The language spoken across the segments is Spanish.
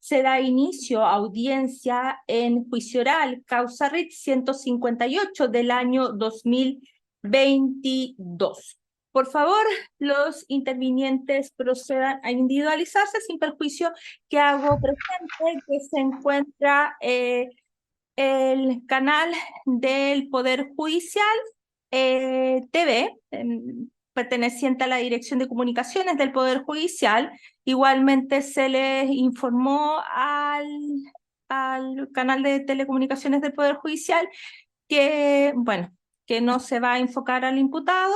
se da inicio a audiencia en juicio oral, causa RIT 158 del año 2022. Por favor, los intervinientes procedan a individualizarse sin perjuicio que hago presente que se encuentra el canal del Poder Judicial TV, perteneciente a la Dirección de Comunicaciones del Poder Judicial. Igualmente se les informó al canal de telecomunicaciones del Poder Judicial que, bueno, que no se va a enfocar al imputado,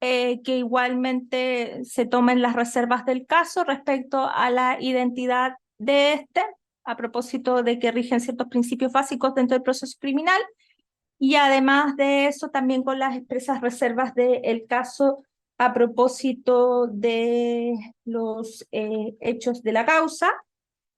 que igualmente se tomen las reservas del caso respecto a la identidad de este, a propósito de que rigen ciertos principios básicos dentro del proceso criminal, y además de eso también con las expresas reservas del caso a propósito de los hechos de la causa.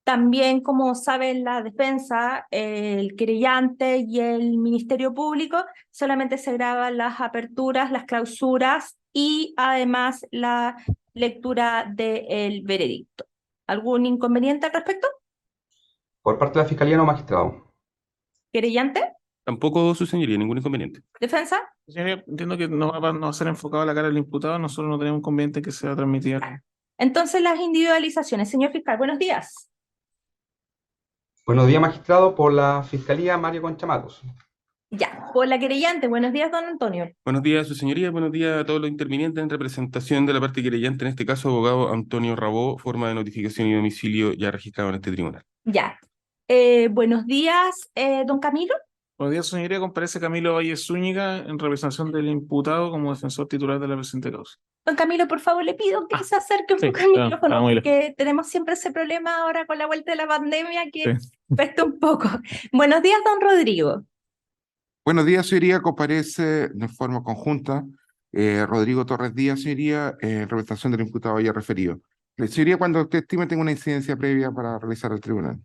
También, como saben, la defensa, el querellante y el Ministerio Público solamente se graban las aperturas, las clausuras y además la lectura del veredicto. ¿Algún inconveniente al respecto? Por parte de la Fiscalía, no, magistrado. ¿Querellante? Tampoco, su señoría, ningún inconveniente. ¿Defensa? Señoría, entiendo que no va a ser enfocado a la cara del imputado, nosotros no tenemos inconveniente que sea transmitido. Entonces, las individualizaciones. Señor fiscal, buenos días. Buenos días, magistrado. Por la Fiscalía, Mario Conchamatos. Ya, por la querellante. Buenos días, don Antonio. Buenos días, su señoría. Buenos días a todos los intervinientes en representación de la parte querellante, en este caso, abogado Antonio Rabó, forma de notificación y domicilio ya registrado en este tribunal. Ya. Buenos días, don Camilo. Buenos días, señoría. Comparece Camilo Valle Zúñiga en representación del imputado como defensor titular de la presente causa. Don Camilo, por favor, le pido que se acerque un sí, poco al micrófono, muy lejos. porque tenemos siempre ese problema ahora con la vuelta de la pandemia que Sí. cuesta un poco. Buenos días, don Rodrigo. Buenos días, señoría. Comparece de forma conjunta Rodrigo Torres Díaz, señoría, en representación del imputado ya referido. Señoría, cuando usted estime, tenga una incidencia previa para realizar el tribunal.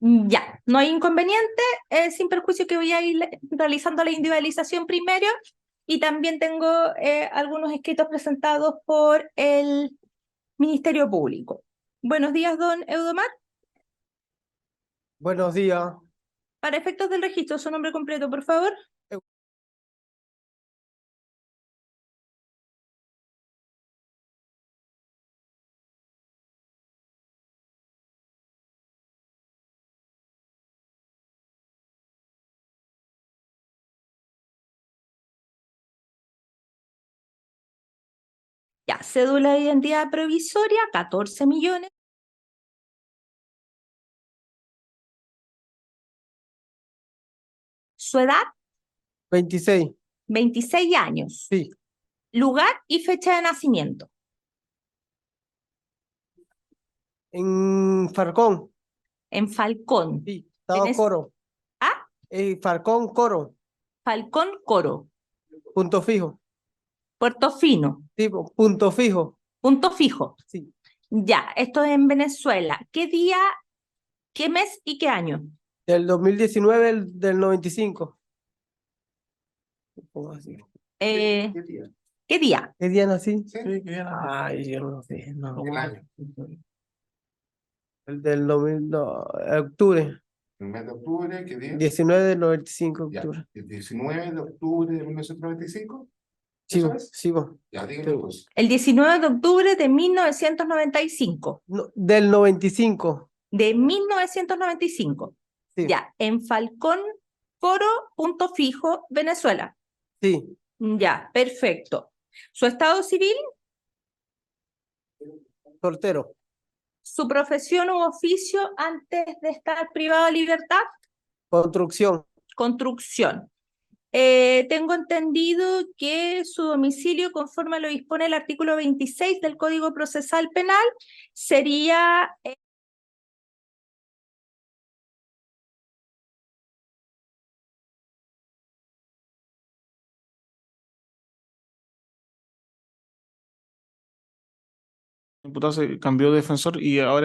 Ya, no hay inconveniente, sin perjuicio que voy a ir realizando la individualización primero, y también tengo algunos escritos presentados por el Ministerio Público. Buenos días, don Eudomar. Buenos días. Para efectos del registro, su nombre completo, por favor. Ya, cédula de identidad provisoria, 14 millones. Su edad, 26. 26 años. Sí. Lugar y fecha de nacimiento. En Falcón. En Falcón. Sí. Estado ¿Tenés? Coro. ¿Ah? Falcón, Coro. Falcón, Coro. Punto fijo. Puerto Fino. Tipo, punto fijo. Punto fijo. Sí. Ya, esto es en Venezuela. ¿Qué día, qué mes y qué año? Del 2019, del 95. Así. ¿Qué día? ¿Qué día? ¿Qué día nací? Sí, qué bien. Ay, yo no sé. No. El año. El del 2000, no, octubre. El mes de octubre, ¿qué día? 19 del 95, Ya, octubre. el 19 de octubre de 1995. Sí, ¿Eso es? sí, vos. Ya, dígame pues. El 19 de octubre de 1995. No, del 95. De 1995. Sí. Ya, en Falcón, Coro, punto fijo, Venezuela. Sí. Ya, perfecto. ¿Su estado civil? Soltero. ¿Su profesión u oficio antes de estar privado de libertad? Construcción. Construcción. Tengo entendido que su domicilio, conforme lo dispone el artículo 26 del Código Procesal Penal, sería... El imputado se cambió de defensor y ahora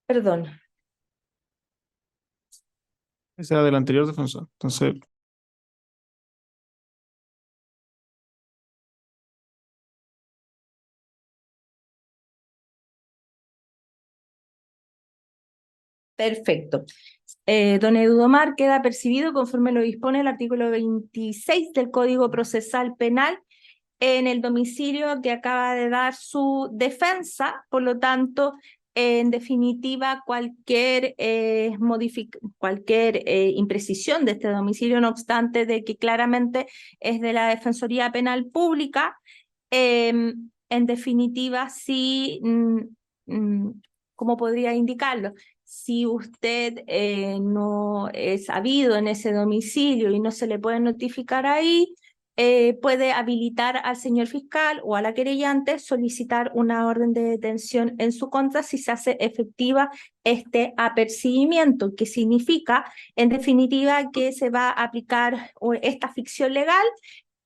Perdón. ese era del anterior defensor. Entonces, Perfecto. Don Eudomar queda percibido conforme lo dispone el artículo 26 del Código Procesal Penal en el domicilio que acaba de dar su defensa. Por lo tanto, en definitiva, cualquier imprecisión de este domicilio, no obstante de que claramente es de la Defensoría Penal Pública, en definitiva, sí, ¿cómo podría indicarlo? Si usted no es habido en ese domicilio y no se le puede notificar ahí, puede habilitar al señor fiscal o a la querellante solicitar una orden de detención en su contra si se hace efectiva este apercibimiento, que significa, en definitiva, que se va a aplicar esta ficción legal,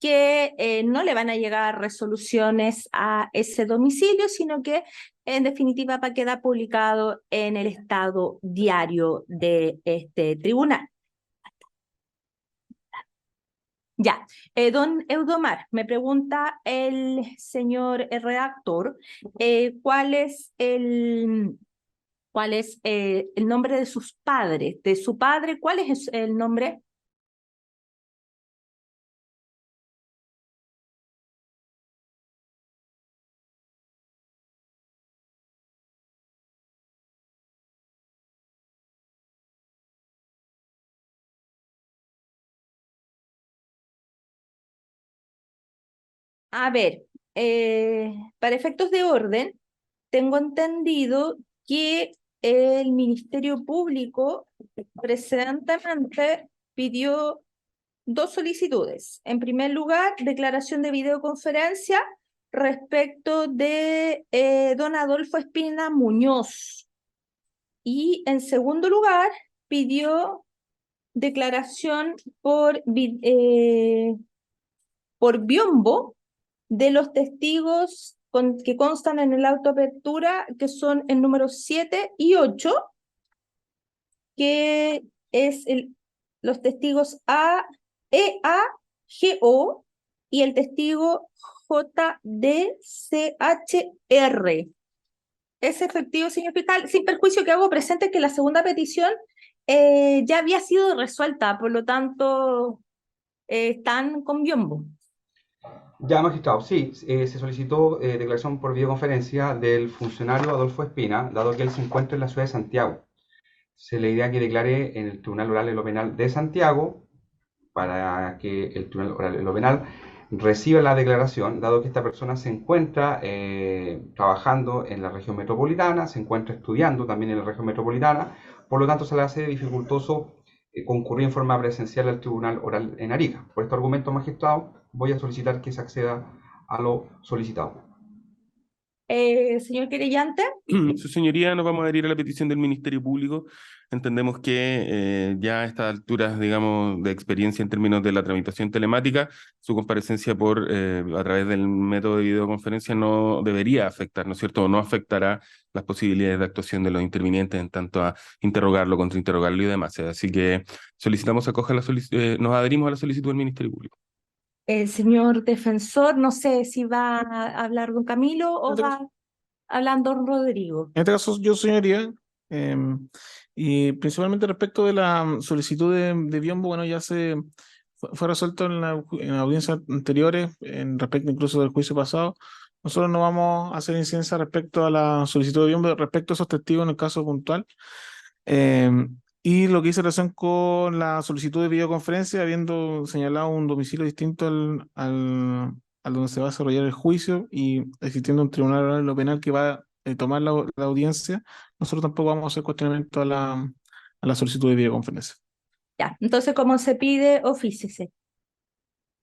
que no le van a llegar resoluciones a ese domicilio, sino que en definitiva va a quedar publicado en el estado diario de este tribunal. Ya, don Eudomar, me pregunta el señor redactor, ¿cuál es el nombre de sus padres? De su padre, ¿cuál es el nombre? A ver, para efectos de orden, tengo entendido que el Ministerio Público precedentemente pidió dos solicitudes. En primer lugar, declaración de videoconferencia respecto de don Adolfo Espina Muñoz. Y en segundo lugar, pidió declaración por biombo de los testigos que constan en el auto de apertura, que son el número 7 y 8, que es los testigos EAGO y el testigo JDCHR. Es efectivo, señor fiscal, sin perjuicio que hago presente que la segunda petición ya había sido resuelta, por lo tanto, están con biombo. Ya, magistrado, sí, se solicitó declaración por videoconferencia del funcionario Adolfo Espina, dado que él se encuentra en la ciudad de Santiago. Se le idea que declare en el Tribunal Oral en lo Penal de Santiago para que el Tribunal Oral en lo Penal reciba la declaración, dado que esta persona se encuentra trabajando en la región metropolitana, se encuentra estudiando también en la región metropolitana, por lo tanto se le hace dificultoso concurrir en forma presencial al Tribunal Oral en Arica. Por este argumento, magistrado, voy a solicitar que se acceda a lo solicitado. Señor querellante. Su señoría, nos vamos a adherir a la petición del Ministerio Público. Entendemos que ya a estas alturas, digamos, de experiencia en términos de la tramitación telemática, su comparecencia a través del método de videoconferencia no debería afectar, ¿no es cierto? O no afectará las posibilidades de actuación de los intervinientes en tanto a interrogarlo, contrainterrogarlo y demás. Así que solicitamos acoja nos adherimos a la solicitud del Ministerio Público. El señor defensor, no sé si va a hablar don Camilo o va hablando don Rodrigo. En este caso, yo, señoría, y principalmente respecto de la solicitud de biombo, bueno, ya fue resuelto en audiencias anteriores, respecto incluso del juicio pasado. Nosotros no vamos a hacer incidencia respecto a la solicitud de biombo, respecto a esos testigos en el caso puntual. Y lo que hice relación con la solicitud de videoconferencia, habiendo señalado un domicilio distinto al donde se va a desarrollar el juicio y existiendo un tribunal oral en lo penal que va a tomar la audiencia, nosotros tampoco vamos a hacer cuestionamiento a la solicitud de videoconferencia. Ya, entonces, como se pide, ofíciese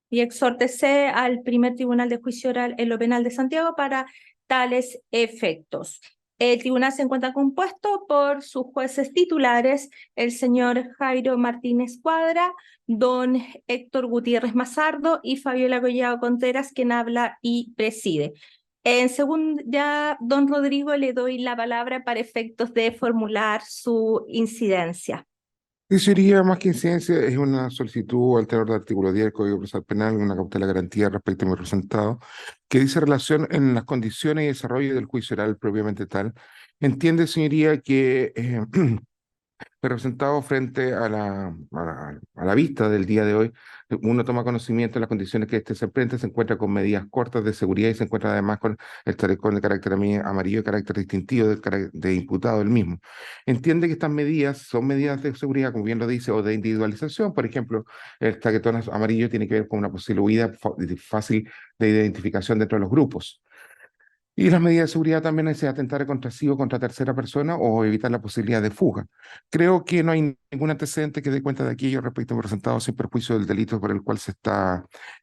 y exhórtese al primer tribunal de juicio oral en lo penal de Santiago para tales efectos. El tribunal se encuentra compuesto por sus jueces titulares, el señor Jairo Martínez Cuadra, don Héctor Gutiérrez Mazardo y Fabiola Collado Contreras, quien habla y preside. En segundo, ya don Rodrigo le doy la palabra para efectos de formular su incidencia. Sí, sería más que incidencia, es una solicitud al tenor del artículo 10 del Código Procesal Penal, una cautela garantía respecto a mi representado, que dice relación en las condiciones y desarrollo del juicio oral propiamente tal. Entiende, señoría, que representado frente a la vista del día de hoy, uno toma conocimiento de las condiciones que se enfrenta, se encuentra con medidas cortas de seguridad y se encuentra además con el chaleco de carácter amarillo, de carácter distintivo de imputado el mismo. Entiende que estas medidas son medidas de seguridad, como bien lo dice, o de individualización. Por ejemplo, el chaquetón amarillo tiene que ver con una posible huida fácil de identificación dentro de los grupos. Y las medidas de seguridad también es atentar contra sí o contra tercera persona o evitar la posibilidad de fuga. Creo que no hay ningún antecedente que dé cuenta de aquello respecto a presentado sin perjuicio del delito por el cual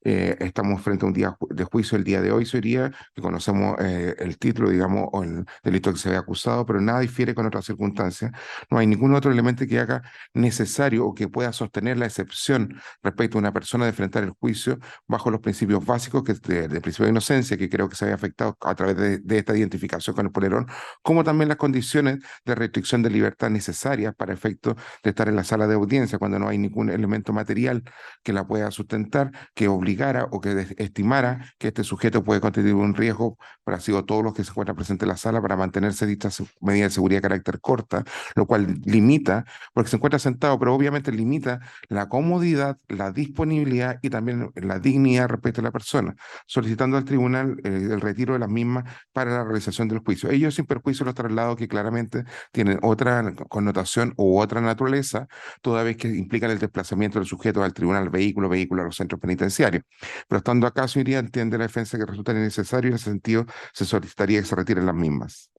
estamos frente a un día de juicio el día de hoy, sería que conocemos el título, digamos, o el delito que se ve acusado, pero nada difiere con otras circunstancias. No hay ningún otro elemento que haga necesario o que pueda sostener la excepción respecto a una persona de enfrentar el juicio bajo los principios básicos del principio de inocencia, que creo que se había afectado a través de esta identificación con el polerón, como también las condiciones de restricción de libertad necesarias para efecto de estar en la sala de audiencia cuando no hay ningún elemento material que la pueda sustentar, que obligara o que estimara que este sujeto puede constituir un riesgo para todos los que se encuentran presentes en la sala para mantenerse dichas medidas de seguridad de carácter corta, lo cual limita, porque se encuentra sentado, pero obviamente limita la comodidad, la disponibilidad y también la dignidad respecto a la persona, solicitando al tribunal el retiro de las mismas para la realización del juicio. Ellos sin perjuicio los traslados que claramente tienen otra connotación u otra naturaleza, toda vez que implican el desplazamiento del sujeto al tribunal, vehículo a los centros penitenciarios. Pero estando acá, señoría, entiende la defensa que resulta innecesario y en ese sentido se solicitaría que se retiren las mismas.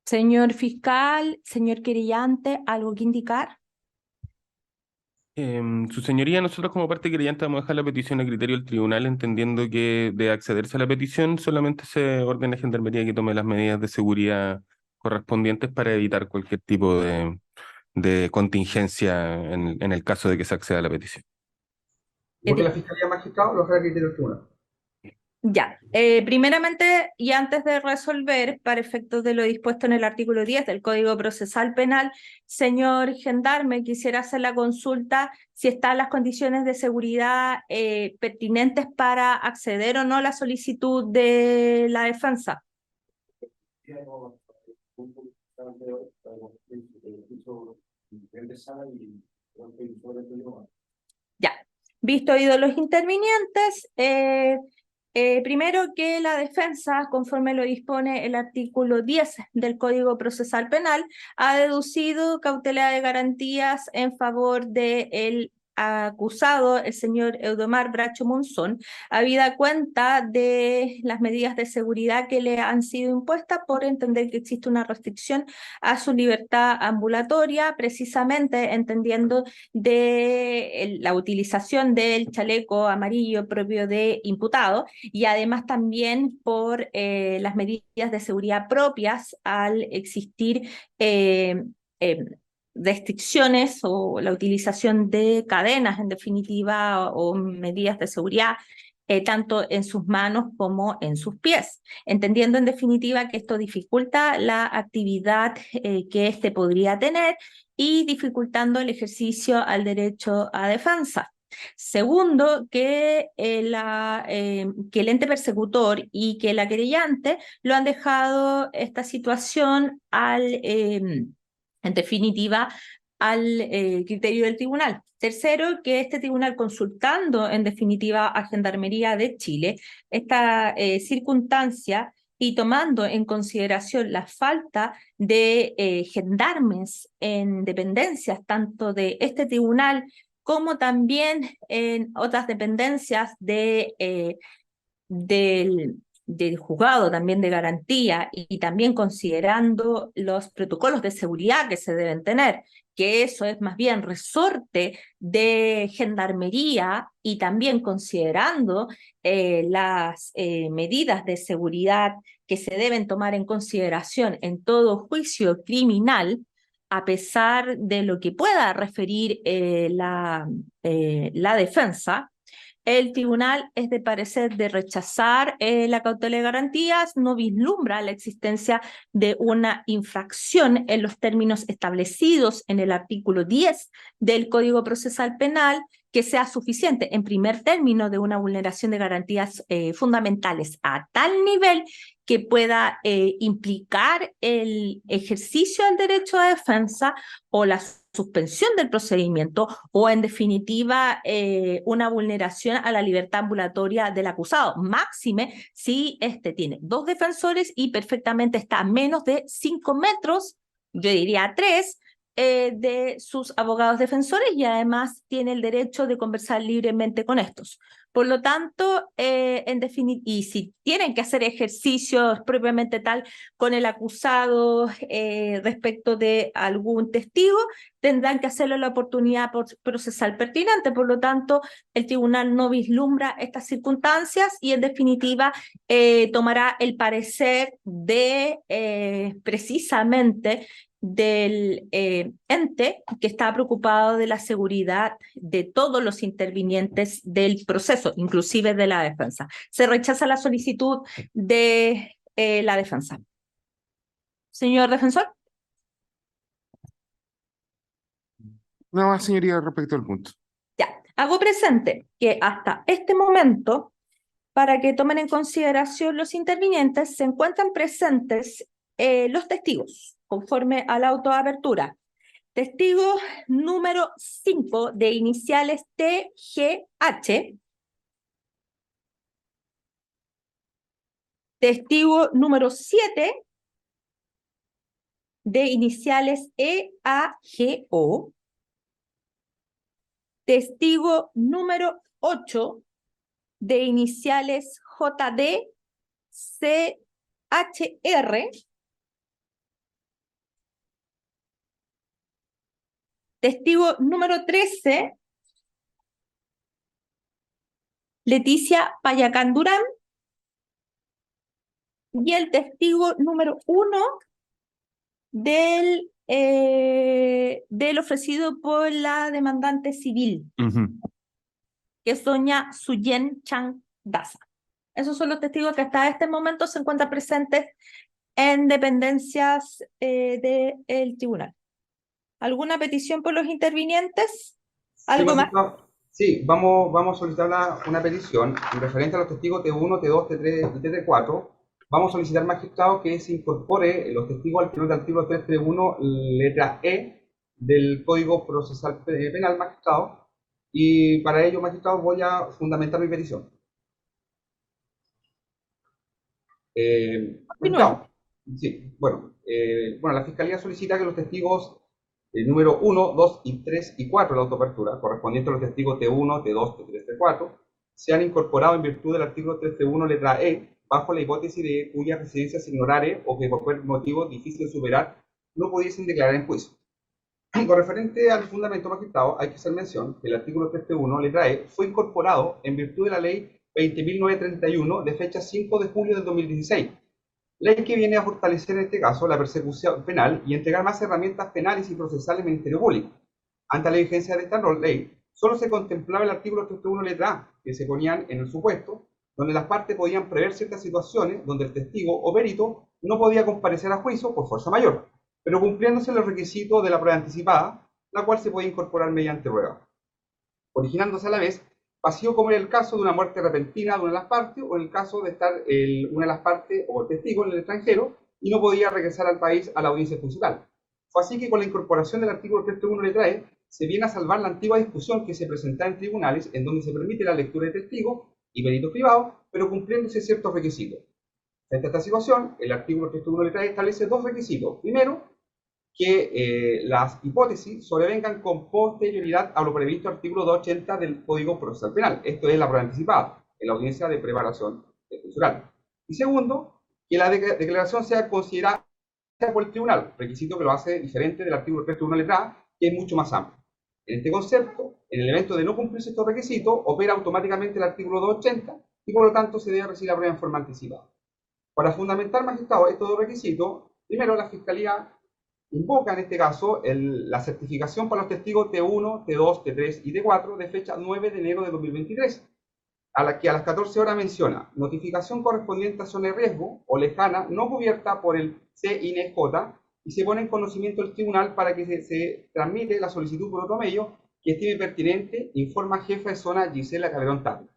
Señor fiscal, señor querellante, ¿algo que indicar? Su señoría, nosotros como parte querellante vamos a dejar la petición a criterio del tribunal, entendiendo que de accederse a la petición solamente se ordena a Gendarmería que tome las medidas de seguridad correspondientes para evitar cualquier tipo de contingencia en el caso de que se acceda a la petición. Porque la Fiscalía Magistrado lo deja a criterio del tribunal. Ya, primeramente y antes de resolver, para efectos de lo dispuesto en el artículo 10 del Código Procesal Penal, señor gendarme, quisiera hacer la consulta si están las condiciones de seguridad pertinentes para acceder o no a la solicitud de la defensa. Ya, visto oído los intervinientes, primero que la defensa, conforme lo dispone el artículo 10 del Código Procesal Penal, ha deducido cautela de garantías en favor del acusado, el señor Eudomar Bracho Monzón, habida cuenta de las medidas de seguridad que le han sido impuestas por entender que existe una restricción a su libertad ambulatoria, precisamente entendiendo de la utilización del chaleco amarillo propio de imputado, y además también por las medidas de seguridad propias al existir restricciones o la utilización de cadenas, en definitiva, o medidas de seguridad, tanto en sus manos como en sus pies, entendiendo en definitiva que esto dificulta la actividad que éste podría tener y dificultando el ejercicio al derecho a defensa. Segundo, que el ente persecutor y que la querellante lo han dejado esta situación en definitiva, al criterio del tribunal. Tercero, que este tribunal, consultando en definitiva a Gendarmería de Chile, esta circunstancia y tomando en consideración la falta de gendarmes en dependencias, tanto de este tribunal como también en otras dependencias del juzgado también de garantía y también considerando los protocolos de seguridad que se deben tener, que eso es más bien resorte de gendarmería y también considerando las medidas de seguridad que se deben tomar en consideración en todo juicio criminal, a pesar de lo que pueda referir la defensa. El tribunal es de parecer de rechazar la cautela de garantías, no vislumbra la existencia de una infracción en los términos establecidos en el artículo 10 del Código Procesal Penal que sea suficiente, en primer término, de una vulneración de garantías fundamentales a tal nivel que pueda implicar el ejercicio del derecho a defensa o la suspensión del procedimiento o, en definitiva, una vulneración a la libertad ambulatoria del acusado, máxime si éste tiene 2 defensores y perfectamente está a menos de 5 metros, yo diría 3, de sus abogados defensores, y además tiene el derecho de conversar libremente con estos. Por lo tanto, y si tienen que hacer ejercicios propiamente tal con el acusado respecto de algún testigo, tendrán que hacerlo en la oportunidad procesal pertinente. Por lo tanto, el tribunal no vislumbra estas circunstancias y, en definitiva, tomará el parecer de precisamente del ente que está preocupado de la seguridad de todos los intervinientes del proceso, inclusive de la defensa. Se rechaza la solicitud de la defensa. Señor defensor. Nada más, señoría, respecto al punto. Ya, hago presente que hasta este momento, para que tomen en consideración los intervinientes, se encuentran presentes los testigos, conforme a la autoapertura. Testigo número 5 de iniciales TGH. Testigo número 7 de iniciales EAGO. Testigo número 8 de iniciales JDCHR. Testigo número 13, Leticia Payacán Durán. Y el testigo número 1 del ofrecido por la demandante civil, que es doña Suyen Chang Daza. Esos son los testigos que hasta este momento se encuentran presentes en dependencias del tribunal. ¿Alguna petición por los intervinientes? ¿Algo más? Sí, vamos a solicitar una petición referente a los testigos T1, T2, T3 y T4. Vamos a solicitar, magistrado, que se incorpore los testigos al tenor del artículo 331, letra E del Código Procesal Penal, magistrado. Y para ello, magistrado, voy a fundamentar mi petición. Magistrado, sí, bueno, la Fiscalía solicita que los testigos número 1, 2 y 3 y 4 de la autoapertura, correspondientes a los testigos T1, T2, T3, T4, sean incorporados en virtud del artículo 331, letra E, bajo la hipótesis de cuyas residencias se ignorare o que por cualquier motivo difícil de superar no pudiesen declarar en juicio. Con referente al fundamento, magistrado, hay que hacer mención que el artículo 331, letra E, fue incorporado en virtud de la ley 20.931 de fecha 5 de julio del 2016, ley que viene a fortalecer en este caso la persecución penal y entregar más herramientas penales y procesales al Ministerio Público. Ante la vigencia de esta ley, solo se contemplaba el artículo 331, letra A, que se ponían en el supuesto donde las partes podían prever ciertas situaciones donde el testigo o perito no podía comparecer a juicio por fuerza mayor, pero cumpliéndose los requisitos de la prueba anticipada, la cual se podía incorporar mediante prueba, originándose a la vez vacío, como en el caso de una muerte repentina de una de las partes, o en el caso de estar una de las partes o el testigo en el extranjero y no podía regresar al país a la audiencia funcional. Fue así que con la incorporación del artículo 331, letra E, se viene a salvar la antigua discusión que se presentaba en tribunales, en donde se permite la lectura de testigos y peritos privados, pero cumpliéndose ciertos requisitos. Frente a esta situación, el artículo 331, letra E establece 2 requisitos. Primero, que las hipótesis sobrevengan con posterioridad a lo previsto en el artículo 280 del Código Procesal Penal. Esto es la prueba anticipada, en la audiencia de preparación defensoral. Y segundo, que la declaración sea considerada por el tribunal, requisito que lo hace diferente del artículo 331, letra A, que es mucho más amplio. En este concepto, en el evento de no cumplirse estos requisitos, opera automáticamente el artículo 280 y por lo tanto se debe recibir la prueba en forma anticipada. Para fundamentar, magistrado, estos 2 requisitos, primero la Fiscalía invoca en este caso la certificación para los testigos T1, T2, T3 y T4 de fecha 9 de enero de 2023, a la que a las 14 horas menciona notificación correspondiente a zona de riesgo o lejana no cubierta por el CINEJ y se pone en conocimiento del tribunal para que se transmite la solicitud por otro medio que estime pertinente, informa jefa de zona Gisela Calderón Tapia.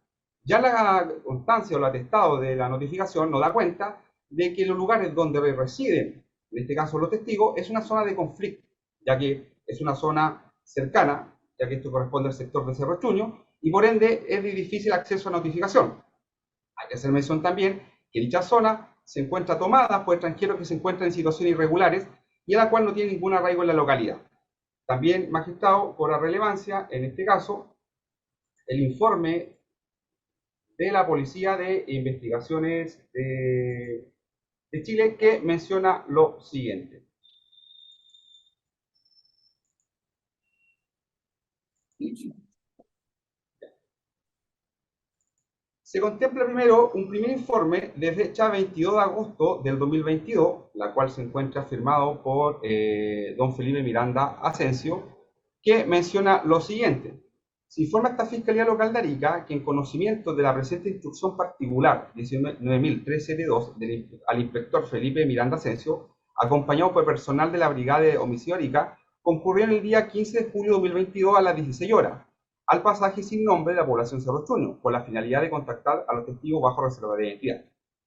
Ya la constancia o el atestado de la notificación nos da cuenta de que los lugares donde residen, en este caso los testigos, es una zona de conflicto, ya que es una zona cercana, ya que esto corresponde al sector de Cerro Chuño, y por ende es de difícil acceso a notificación. Hay que hacer mención también que dicha zona se encuentra tomada por extranjeros que se encuentran en situaciones irregulares y a la cual no tiene ningún arraigo en la localidad. También, magistrado, cobra relevancia, en este caso, el informe de la Policía de Investigaciones de Chile, que menciona lo siguiente. Se contempla primero un primer informe de fecha 22 de agosto del 2022, la cual se encuentra firmado por don Felipe Miranda Asensio, que menciona lo siguiente. Se informa esta Fiscalía Local de Arica que en conocimiento de la presente instrucción particular 19.372 al inspector Felipe Miranda Asensio, acompañado por personal de la Brigada de Homicidio Arica, concurrió en el día 15 de julio de 2022 a las 16 horas al pasaje sin nombre de la población Cerro Chuño, con la finalidad de contactar a los testigos bajo reserva de identidad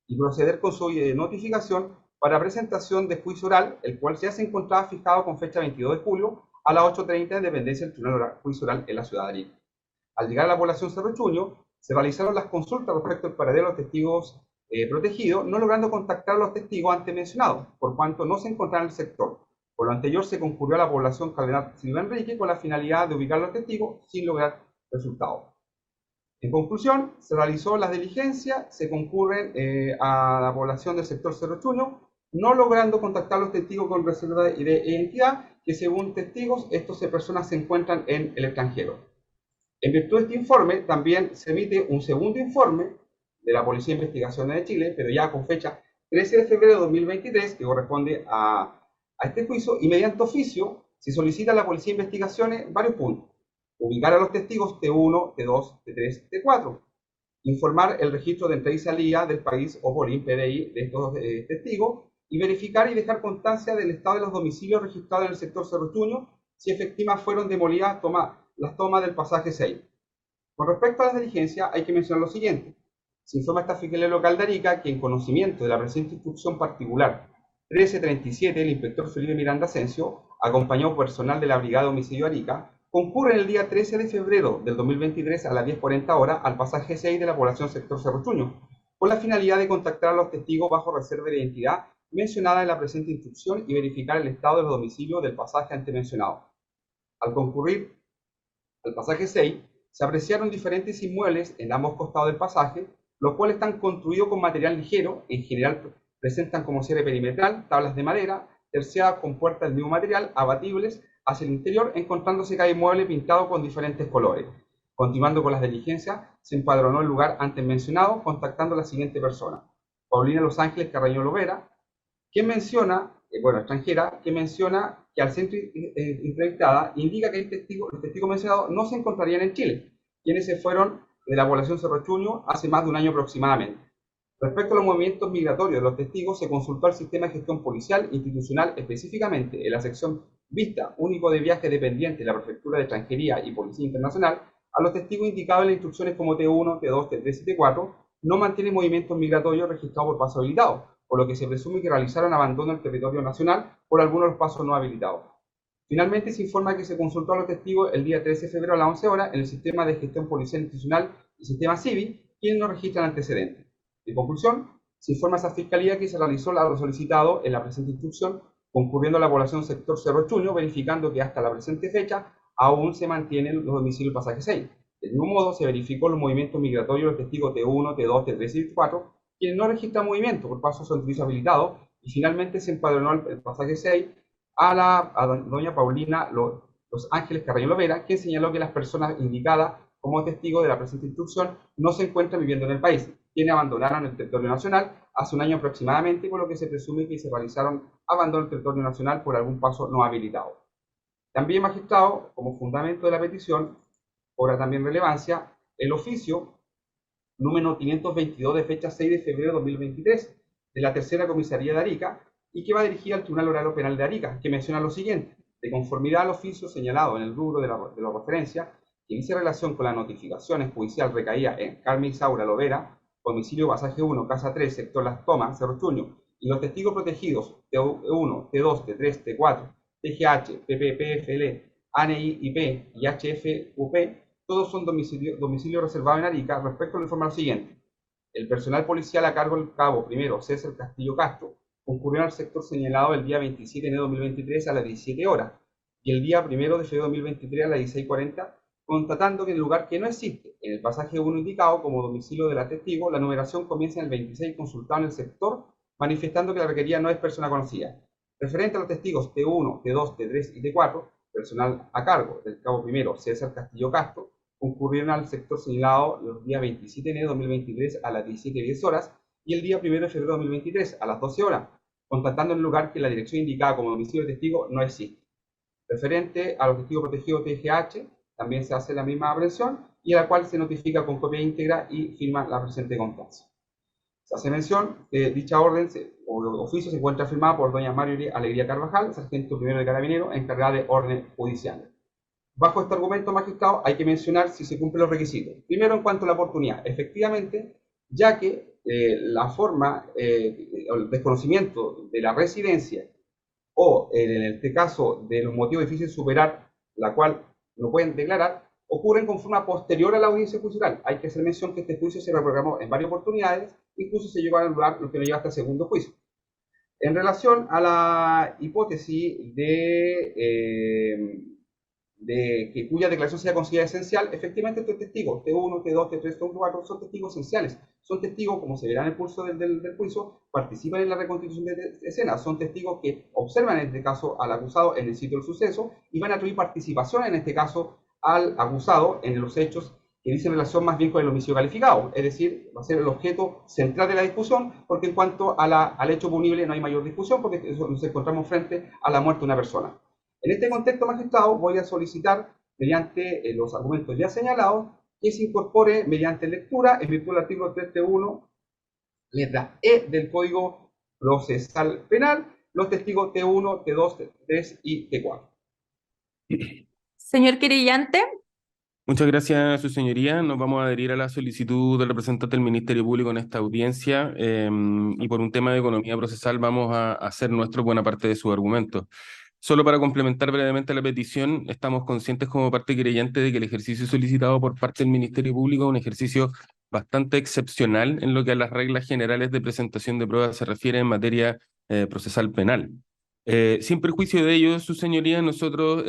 y proceder con su notificación para presentación de juicio oral, el cual ya se encontraba fijado con fecha 22 de julio a las 8:30 en dependencia del Tribunal Juicio Oral en la ciudad de Arica. Al llegar a la población Cerro Chuño, se realizaron las consultas respecto al paradero de los testigos protegidos, no logrando contactar a los testigos antes mencionados, por cuanto no se encontraban en el sector. Por lo anterior, se concurrió a la población Cardenal Silva Enrique con la finalidad de ubicar a los testigos sin lograr resultados. En conclusión, se realizó las diligencias, se concurren a la población del sector Cerro Chuño, no logrando contactar a los testigos con reserva de identidad, que según testigos, estas personas se encuentran en el extranjero. En virtud de este informe, también se emite un segundo informe de la Policía de Investigaciones de Chile, pero ya con fecha 13 de febrero de 2023, que corresponde a este juicio, y mediante oficio se solicita a la Policía de Investigaciones varios puntos. Ubicar a los testigos T1, T2, T3, T4. Informar el registro de entrada y salida del país o POLIN, PDI, de estos testigos, y verificar y dejar constancia del estado de los domicilios registrados en el sector Cerro Chuño, si efectivamente fueron demolidas las tomas del pasaje 6. Con respecto a las diligencias, hay que mencionar lo siguiente. Se informa a esta Fiscalía Local de Arica que en conocimiento de la presente instrucción particular 1337, el inspector Felipe Miranda Asensio, acompañado por personal de la Brigada de Homicidio Arica, concurre el día 13 de febrero del 2023 a las 10:40 horas al pasaje 6 de la población sector Cerro Chuño, con la finalidad de contactar a los testigos bajo reserva de identidad mencionada en la presente instrucción y verificar el estado de los domicilios del pasaje antemencionado. Al concurrir al pasaje 6, se apreciaron diferentes inmuebles en ambos costados del pasaje, los cuales están construidos con material ligero, en general presentan como cierre perimetral tablas de madera, terciadas con puertas del mismo material, abatibles hacia el interior, encontrándose cada inmueble pintado con diferentes colores. Continuando con las diligencias, se empadronó el lugar antes mencionado, contactando a la siguiente persona: Paulina Los Ángeles Carraño Lovera, quien menciona, extranjera, que menciona que al ser entrevistada indica que los testigos mencionados no se encontrarían en Chile, quienes se fueron de la población Cerro Chuño hace más de un año aproximadamente. Respecto a los movimientos migratorios de los testigos, se consultó al sistema de gestión policial institucional, específicamente en la sección Vista Único de Viaje dependiente de la Prefectura de Extranjería y Policía Internacional, a los testigos indicados en las instrucciones como T1, T2, T3 y T4, no mantienen movimientos migratorios registrados por paso habilitado, por lo que se presume que realizaron abandono del territorio nacional por algunos de los pasos no habilitados. Finalmente, se informa que se consultó a los testigos el día 13 de febrero a las 11 horas en el sistema de gestión policial institucional y sistema CIVI, quienes no registran antecedentes. En conclusión, se informa a esa Fiscalía que se realizó lo solicitado en la presente instrucción, concurriendo a la población sector Cerro Chuño, verificando que hasta la presente fecha aún se mantienen los domicilios del pasaje 6. Del mismo modo, se verificó los movimientos migratorios de los testigos T1, T2, T3 y T4, quienes no registran movimiento por pasos fronterizos habilitados, y finalmente se empadronó el pasaje 6 a doña Paulina Los Ángeles Carreño Lovera, quien señaló que las personas indicadas como testigos de la presente instrucción no se encuentran viviendo en el país, quienes abandonaron el territorio nacional hace un año aproximadamente, por lo que se presume que se realizaron abandono del territorio nacional por algún paso no habilitado. También, magistrado, como fundamento de la petición, cobra también relevancia el oficio número 522 de fecha 6 de febrero de 2023 de la Tercera Comisaría de Arica, y que va dirigida al Tribunal Oral Penal de Arica, que menciona lo siguiente. De conformidad al oficio señalado en el rubro de la referencia, que dice relación con las notificaciones judicial recaída en Carmen Isaura Lovera, domicilio pasaje 1, casa 3, sector Las Tomas, Cerro Chuño, y los testigos protegidos T1, T2, T3, T4, TGH, PP, PFL, ANI, IP y HFUP, todos son domicilio reservado en Arica. Respecto a la información siguiente: el personal policial a cargo del cabo primero César Castillo Castro concurrió al sector señalado el día 27 de enero de 2023 a las 17 horas y el día 1 de febrero de 2023 a las 16:40, constatando que en el lugar que no existe en el pasaje 1 indicado como domicilio de la testigo, la numeración comienza en el 26 consultado en el sector, manifestando que la requerida no es persona conocida. Referente a los testigos T1, T2, T3 y T4, personal a cargo del cabo primero César Castillo Castro, concurrieron al sector señalado los días 27 de enero de 2023 a las 17:10 horas y el día 1 de febrero de 2023 a las 12 horas, constatando en el lugar que la dirección indicada como domicilio del testigo no existe. Referente a los testigos protegidos TGH, también se hace la misma aprehensión y a la cual se notifica con copia íntegra y firma la presente constancia. Se hace mención que dicha orden o oficio se encuentra firmada por doña María Alegría Carvajal, sargento primero de Carabineros, encargada de orden judicial. Bajo este argumento, magistrado, hay que mencionar si se cumplen los requisitos. Primero, en cuanto a la oportunidad, efectivamente, ya que la forma, el desconocimiento de la residencia o en este caso de los motivos difíciles de superar, la cual no pueden declarar, ocurren con forma posterior a la audiencia judicial. Hay que hacer mención que este juicio se reprogramó en varias oportunidades, incluso se llegó a anular lo que nos lleva hasta el segundo juicio. En relación a la hipótesis de cuya declaración sea considerada esencial, efectivamente estos testigos, T1, T2, T3, T4, son testigos esenciales. Son testigos, como se verá en el curso del juicio, participan en la reconstitución de escena. Son testigos que observan en este caso al acusado en el sitio del suceso y van a atribuir participación en este caso al acusado en los hechos que dicen relación más bien con el homicidio calificado. Es decir, va a ser el objeto central de la discusión, porque en cuanto a al hecho punible no hay mayor discusión, porque nos encontramos frente a la muerte de una persona. En este contexto, magistrado, voy a solicitar, mediante los argumentos ya señalados, que se incorpore mediante lectura, en virtud del artículo 3.1, letra E del Código Procesal Penal, los testigos T1, T2, T3 y T4. Señor querellante. Muchas gracias, su señoría. Nos vamos a adherir a la solicitud del representante del Ministerio Público en esta audiencia y por un tema de economía procesal vamos a hacer nuestro buena parte de sus argumentos. Solo para complementar brevemente la petición, estamos conscientes como parte querellante de que el ejercicio solicitado por parte del Ministerio Público es un ejercicio bastante excepcional en lo que a las reglas generales de presentación de pruebas se refiere en materia procesal penal. Sin perjuicio de ello, su señoría, nosotros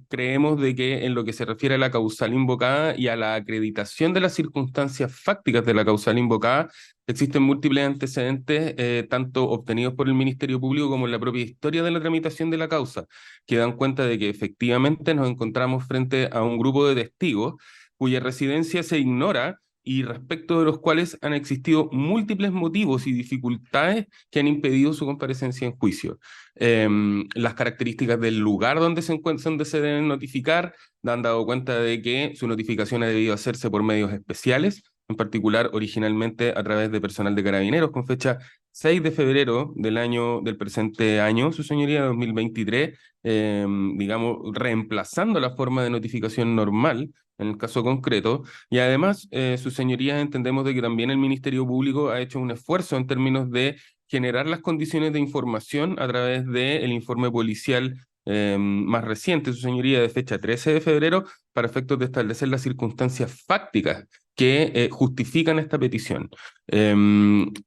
creemos de que en lo que se refiere a la causal invocada y a la acreditación de las circunstancias fácticas de la causal invocada, existen múltiples antecedentes, tanto obtenidos por el Ministerio Público como en la propia historia de la tramitación de la causa, que dan cuenta de que efectivamente nos encontramos frente a un grupo de testigos cuya residencia se ignora y respecto de los cuales han existido múltiples motivos y dificultades que han impedido su comparecencia en juicio. Las características del lugar donde se encuentran, donde se deben notificar, han dado cuenta de que su notificación ha debido hacerse por medios especiales, en particular originalmente a través de personal de Carabineros, con fecha 6 de febrero del presente año, su señoría, 2023, digamos, reemplazando la forma de notificación normal, en el caso concreto, y además, sus señorías, entendemos de que también el Ministerio Público ha hecho un esfuerzo en términos de generar las condiciones de información a través del informe policial más reciente, su señoría, de fecha 13 de febrero, para efectos de establecer las circunstancias fácticas que justifican esta petición.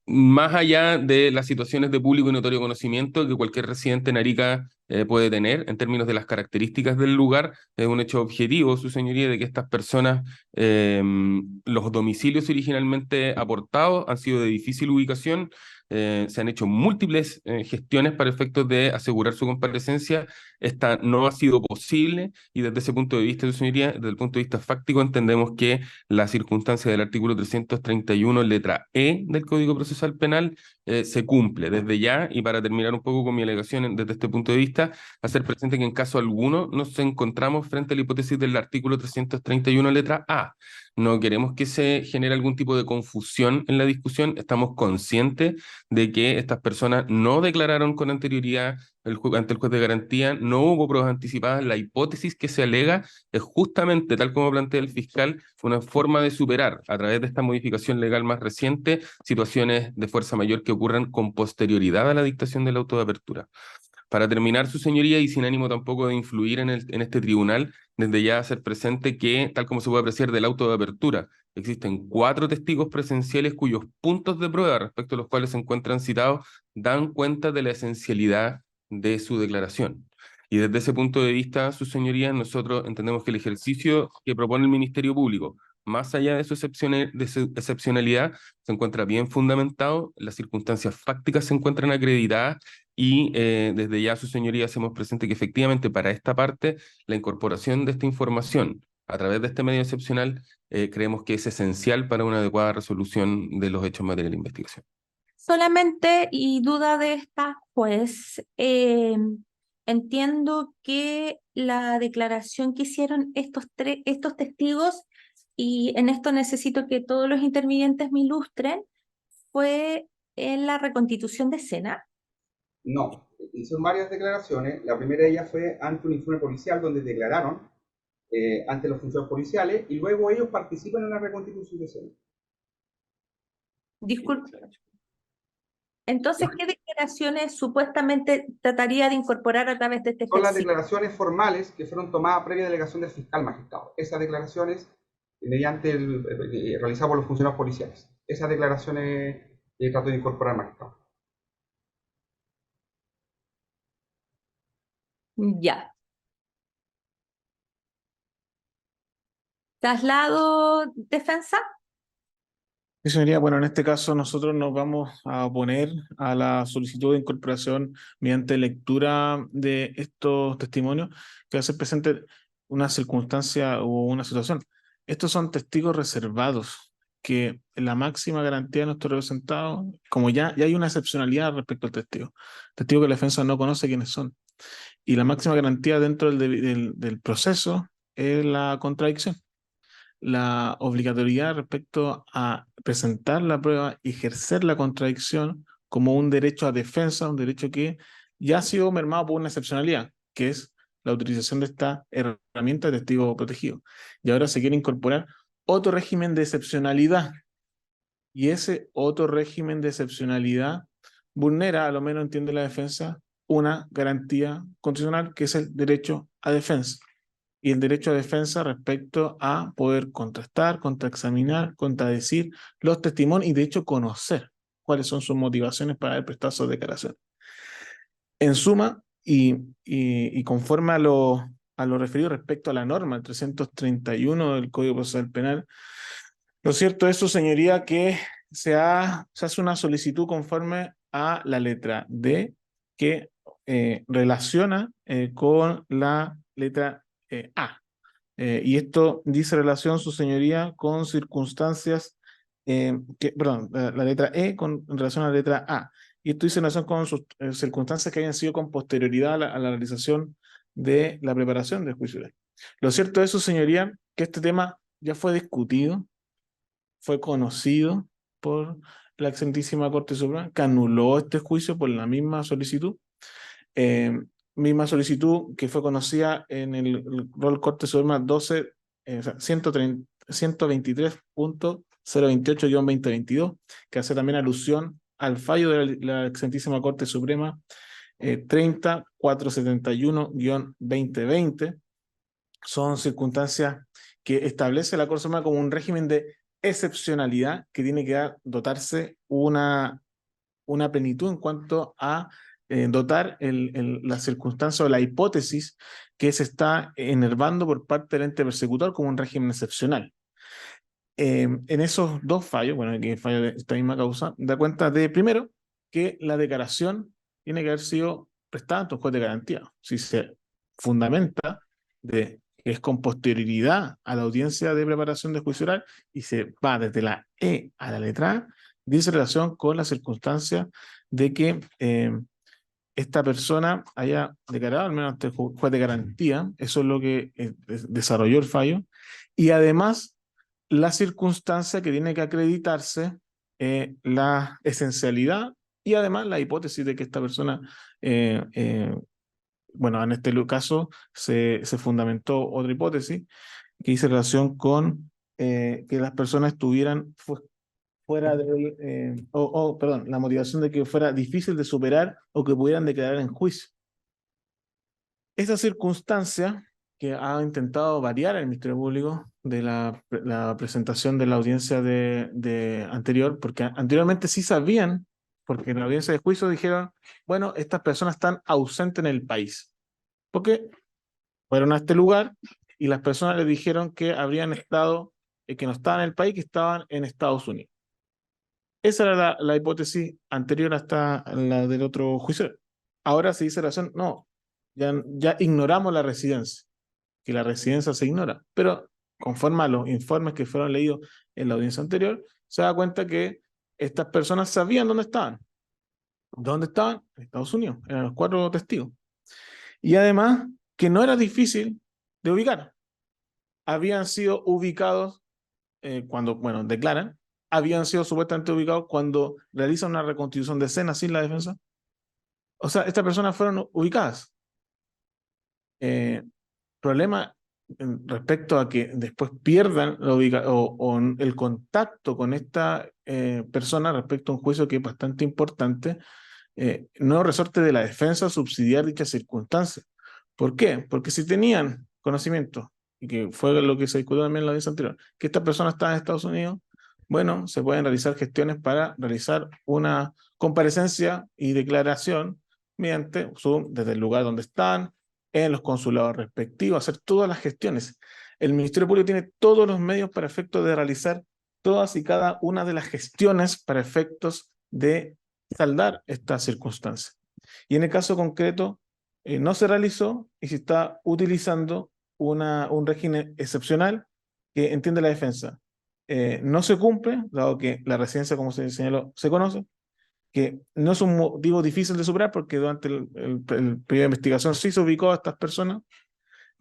Más allá de las situaciones de público y notorio conocimiento que cualquier residente en Arica puede tener en términos de las características del lugar, es un hecho objetivo, su señoría, de que estas personas, los domicilios originalmente aportados han sido de difícil ubicación. Se han hecho múltiples gestiones para efectos de asegurar su comparecencia. Esta no ha sido posible y desde ese punto de vista, su señoría, desde el punto de vista fáctico, entendemos que la circunstancia del artículo 331, letra E del Código Procesal Penal, se cumple desde ya. Y para terminar un poco con mi alegación desde este punto de vista, vista, hacer presente que en caso alguno nos encontramos frente a la hipótesis del artículo 331, letra A. No queremos que se genere algún tipo de confusión en la discusión. Estamos conscientes de que estas personas no declararon con anterioridad ante el juez de garantía, no hubo pruebas anticipadas. La hipótesis que se alega es justamente, tal como plantea el fiscal, una forma de superar, a través de esta modificación legal más reciente, situaciones de fuerza mayor que ocurran con posterioridad a la dictación del auto de apertura. Para terminar, su señoría, y sin ánimo tampoco de influir en este tribunal, desde ya hacer presente que, tal como se puede apreciar del auto de apertura, existen 4 testigos presenciales cuyos puntos de prueba respecto a los cuales se encuentran citados dan cuenta de la esencialidad de su declaración. Y desde ese punto de vista, su señoría, nosotros entendemos que el ejercicio que propone el Ministerio Público, más allá de su excepcionalidad, se encuentra bien fundamentado, las circunstancias fácticas se encuentran acreditadas y desde ya su señoría hacemos presente que efectivamente para esta parte la incorporación de esta información a través de este medio excepcional creemos que es esencial para una adecuada resolución de los hechos en materia de investigación. Solamente y duda de esta, pues entiendo que la declaración que hicieron estos testigos, y en esto necesito que todos los intervinientes me ilustren, fue en la reconstitución de escena. No, hicieron varias declaraciones. La primera de ellas fue ante un informe policial donde declararon ante los funcionarios policiales y luego ellos participan en la reconstitución de escena. Disculpe. Entonces, ¿qué declaraciones supuestamente trataría de incorporar a través de este Son las ejercicio? declaraciones formales que fueron tomadas previa delegación del fiscal magistrado. Esas declaraciones mediante realizadas por los funcionarios policiales. Esas declaraciones trato de incorporar al magistrado. Ya. Traslado, defensa. Sí, señoría, bueno, en este caso nosotros nos vamos a oponer a la solicitud de incorporación mediante lectura de estos testimonios que hace presente una circunstancia o una situación. Estos son testigos reservados que la máxima garantía de nuestro representado, como ya hay una excepcionalidad respecto al testigo que la defensa no conoce quiénes son, y la máxima garantía dentro del proceso es la contradicción. La obligatoriedad respecto a presentar la prueba y ejercer la contradicción como un derecho a defensa, un derecho que ya ha sido mermado por una excepcionalidad, que es la utilización de esta herramienta de testigo protegido. Y ahora se quiere incorporar otro régimen de excepcionalidad. Y ese otro régimen de excepcionalidad vulnera, a lo menos entiende la defensa, una garantía constitucional que es el derecho a defensa. Y el derecho a defensa respecto a poder contrastar, contraexaminar, contradecir los testimonios y de hecho conocer cuáles son sus motivaciones para haber prestado sus declaraciones. En suma, y conforme a lo referido respecto a la norma, el 331 del Código Procesal Penal, lo cierto es, su señoría, que se hace una solicitud conforme a la letra D que relaciona con la letra A. Y esto dice relación, su señoría, con circunstancias, perdón, la letra E en relación a la letra A. Y esto dice relación con sus circunstancias que hayan sido con posterioridad a la realización de la preparación del juicio oral. Lo cierto es, su señoría, que este tema ya fue discutido, fue conocido por la excelentísima Corte Suprema, que anuló este juicio por la misma solicitud. Misma solicitud que fue conocida en el rol Corte Suprema 123.028-2022, que hace también alusión al fallo de la excelentísima Corte Suprema 30.471-2020. Son circunstancias que establece la Corte Suprema como un régimen de excepcionalidad que tiene que dotarse una plenitud en cuanto a dotar la circunstancia o la hipótesis que se está enervando por parte del ente persecutor como un régimen excepcional. En esos dos fallos, bueno, que el fallo de esta misma causa, da cuenta de, primero, que la declaración tiene que haber sido prestada ante un juez de garantía. Si se fundamenta de que es con posterioridad a la audiencia de preparación de juicio oral y se va desde la E a la letra A, dice relación con la circunstancia de que esta persona haya declarado, al menos ante el juez de garantía, eso es lo que desarrolló el fallo, y además la circunstancia que tiene que acreditarse, la esencialidad y además la hipótesis de que esta persona, bueno, en este caso se fundamentó otra hipótesis que hizo relación con que las personas estuvieran fuera del, perdón, la motivación de que fuera difícil de superar o que pudieran declarar en juicio. Esa circunstancia que ha intentado variar el Ministerio Público de la presentación de la audiencia de anterior, porque anteriormente sí sabían, porque en la audiencia de juicio dijeron, bueno, estas personas están ausentes en el país, porque fueron a este lugar y las personas les dijeron que habrían estado, que no estaban en el país, que estaban en Estados Unidos. Esa era la hipótesis anterior hasta la del otro juicio. Ahora se dice razón, no, ya ignoramos la residencia, que la residencia se ignora, pero conforme a los informes que fueron leídos en la audiencia anterior, se da cuenta que estas personas sabían dónde estaban. ¿Dónde estaban? En Estados Unidos, eran los 4 testigos. Y además, que no era difícil de ubicar. Habían sido ubicados cuando, bueno, declaran, habían sido supuestamente ubicados cuando realizan una reconstitución de escena sin la defensa. O sea, estas personas fueron ubicadas. Problema respecto a que después pierdan o el contacto con esta persona respecto a un juicio que es bastante importante, no resorte de la defensa subsidiar dicha circunstancia. ¿Por qué? Porque si tenían conocimiento, y que fue lo que se discutió también en la audiencia anterior, que esta persona está en Estados Unidos, bueno, se pueden realizar gestiones para realizar una comparecencia y declaración mediante Zoom desde el lugar donde están, en los consulados respectivos, hacer todas las gestiones. El Ministerio Público tiene todos los medios para efectos de realizar todas y cada una de las gestiones para efectos de saldar esta circunstancia. Y en el caso concreto, no se realizó y se está utilizando un régimen excepcional que entiende la defensa. No se cumple, dado que la residencia, como se señaló, se conoce, que no es un motivo difícil de superar porque durante el periodo de investigación sí se ubicó a estas personas,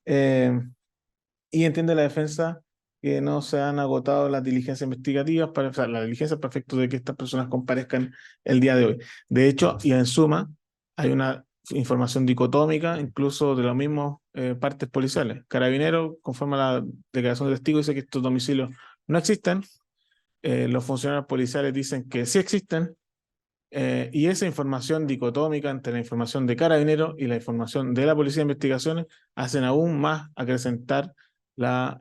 y entiende la defensa que no se han agotado las diligencias investigativas, o sea, las diligencias para efecto de que estas personas comparezcan el día de hoy. De hecho, y en suma, hay una información dicotómica, incluso de los mismos partes policiales. Carabinero, conforme a la declaración de testigo, dice que estos domicilios no existen. Los funcionarios policiales dicen que sí existen. Y esa información dicotómica entre la información de Carabineros y la información de la Policía de Investigaciones hacen aún más acrecentar la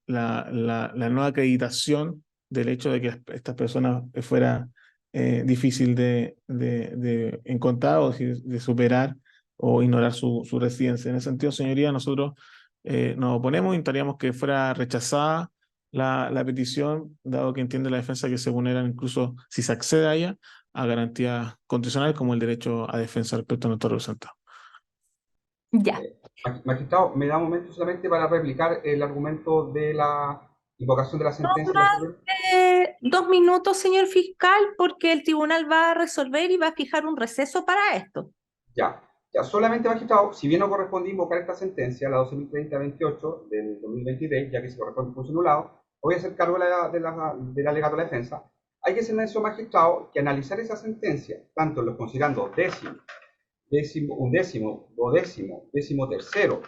no acreditación del hecho de que estas personas fuera difícil de encontrar o de superar o ignorar su residencia. En ese sentido, señoría, nosotros nos oponemos, intentaríamos que fuera rechazada la petición, dado que entiende la defensa que se vulneran incluso si se accede a ella, a garantías constitucionales como el derecho a defensa respecto a nuestro representado. Ya. Magistrado, me da un momento solamente para replicar el argumento de la invocación de la sentencia. No, 2 minutos, señor fiscal, porque el tribunal va a resolver y va a fijar un receso para esto. Ya, solamente, magistrado, si bien no corresponde invocar esta sentencia, la 12.030-28 del 2023, ya que se corresponde curso anulado, voy a hacer cargo del alegato de la defensa. Hay que ser mención, magistrado, que analizar esa sentencia, tanto los considerando undécimo, duodécimo, 13º,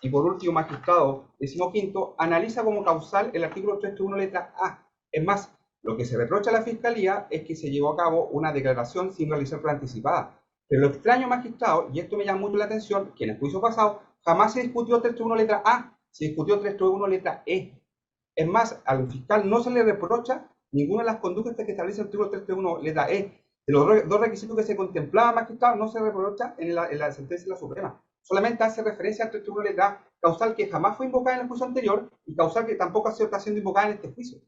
y por último, magistrado, 15º, analiza como causal el artículo 331 letra A. Es más, lo que se reprocha a la Fiscalía es que se llevó a cabo una declaración sin realizar prueba anticipada. Pero lo extraño, magistrado, y esto me llama mucho la atención, que en el juicio pasado jamás se discutió 331 letra A, se discutió 331 letra E. Es más, al fiscal no se le reprocha ninguna de las conductas que establece el artículo 331 letra E. De los 2 requisitos que se contemplaban, magistrado, no se reprocha en la sentencia de la Suprema. Solamente hace referencia al 331 letra A, causal que jamás fue invocada en el juicio anterior y causal que tampoco está siendo invocada en este juicio.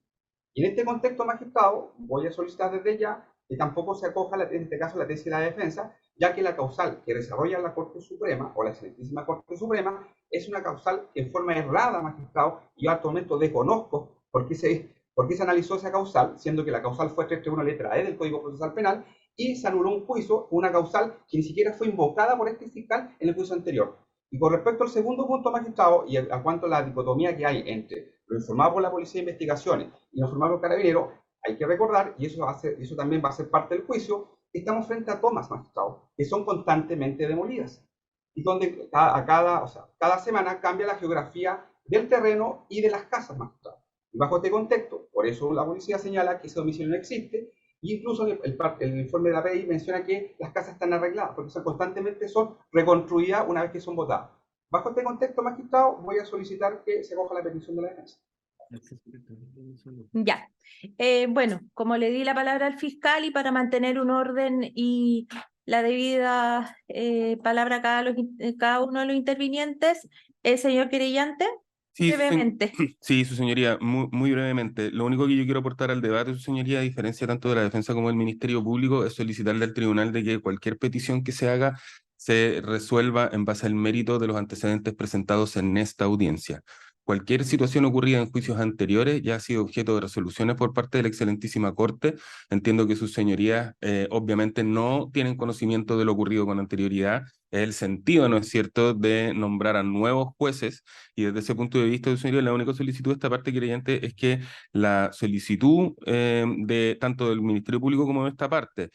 Y en este contexto, magistrado, voy a solicitar desde ya que tampoco se acoja, en este caso, la tesis de la defensa, ya que la causal que desarrolla la Corte Suprema, o la excelentísima Corte Suprema, es una causal que en forma errada, magistrado, y yo hasta el momento desconozco por qué se analizó esa causal, siendo que la causal fue 331 letra E del Código Procesal Penal, y se anuló un juicio, una causal que ni siquiera fue invocada por este fiscal en el juicio anterior. Y con respecto al segundo punto, magistrado, y a cuanto a la dicotomía que hay entre lo informado por la Policía de Investigaciones y lo informado por Carabineros, hay que recordar, y eso también va a ser parte del juicio, que estamos frente a tomas, magistrado, que son constantemente demolidas. Y donde cada semana cambia la geografía del terreno y de las casas, magistrado. Y bajo este contexto, por eso la policía señala que ese domicilio no existe, y incluso el informe de la PDI menciona que las casas están arregladas, porque constantemente son reconstruidas una vez que son votadas. Bajo este contexto, magistrado, voy a solicitar que se acoja la petición de la defensa. Ya. Bueno, como le di la palabra al fiscal y para mantener un orden y la debida palabra a cada uno de los intervinientes, señor querellante, Sí, brevemente. Sí, su señoría, muy brevemente. Lo único que yo quiero aportar al debate, su señoría, a diferencia tanto de la defensa como del Ministerio Público, es solicitarle al tribunal de que cualquier petición que se haga se resuelva en base al mérito de los antecedentes presentados en esta audiencia. Cualquier situación ocurrida en juicios anteriores ya ha sido objeto de resoluciones por parte de la excelentísima Corte. Entiendo que sus señorías obviamente no tienen conocimiento de lo ocurrido con anterioridad. Es el sentido, ¿no es cierto?, de nombrar a nuevos jueces, y desde ese punto de vista, su señoría, la única solicitud de esta parte querellante es que la solicitud de tanto del Ministerio Público como de esta parte,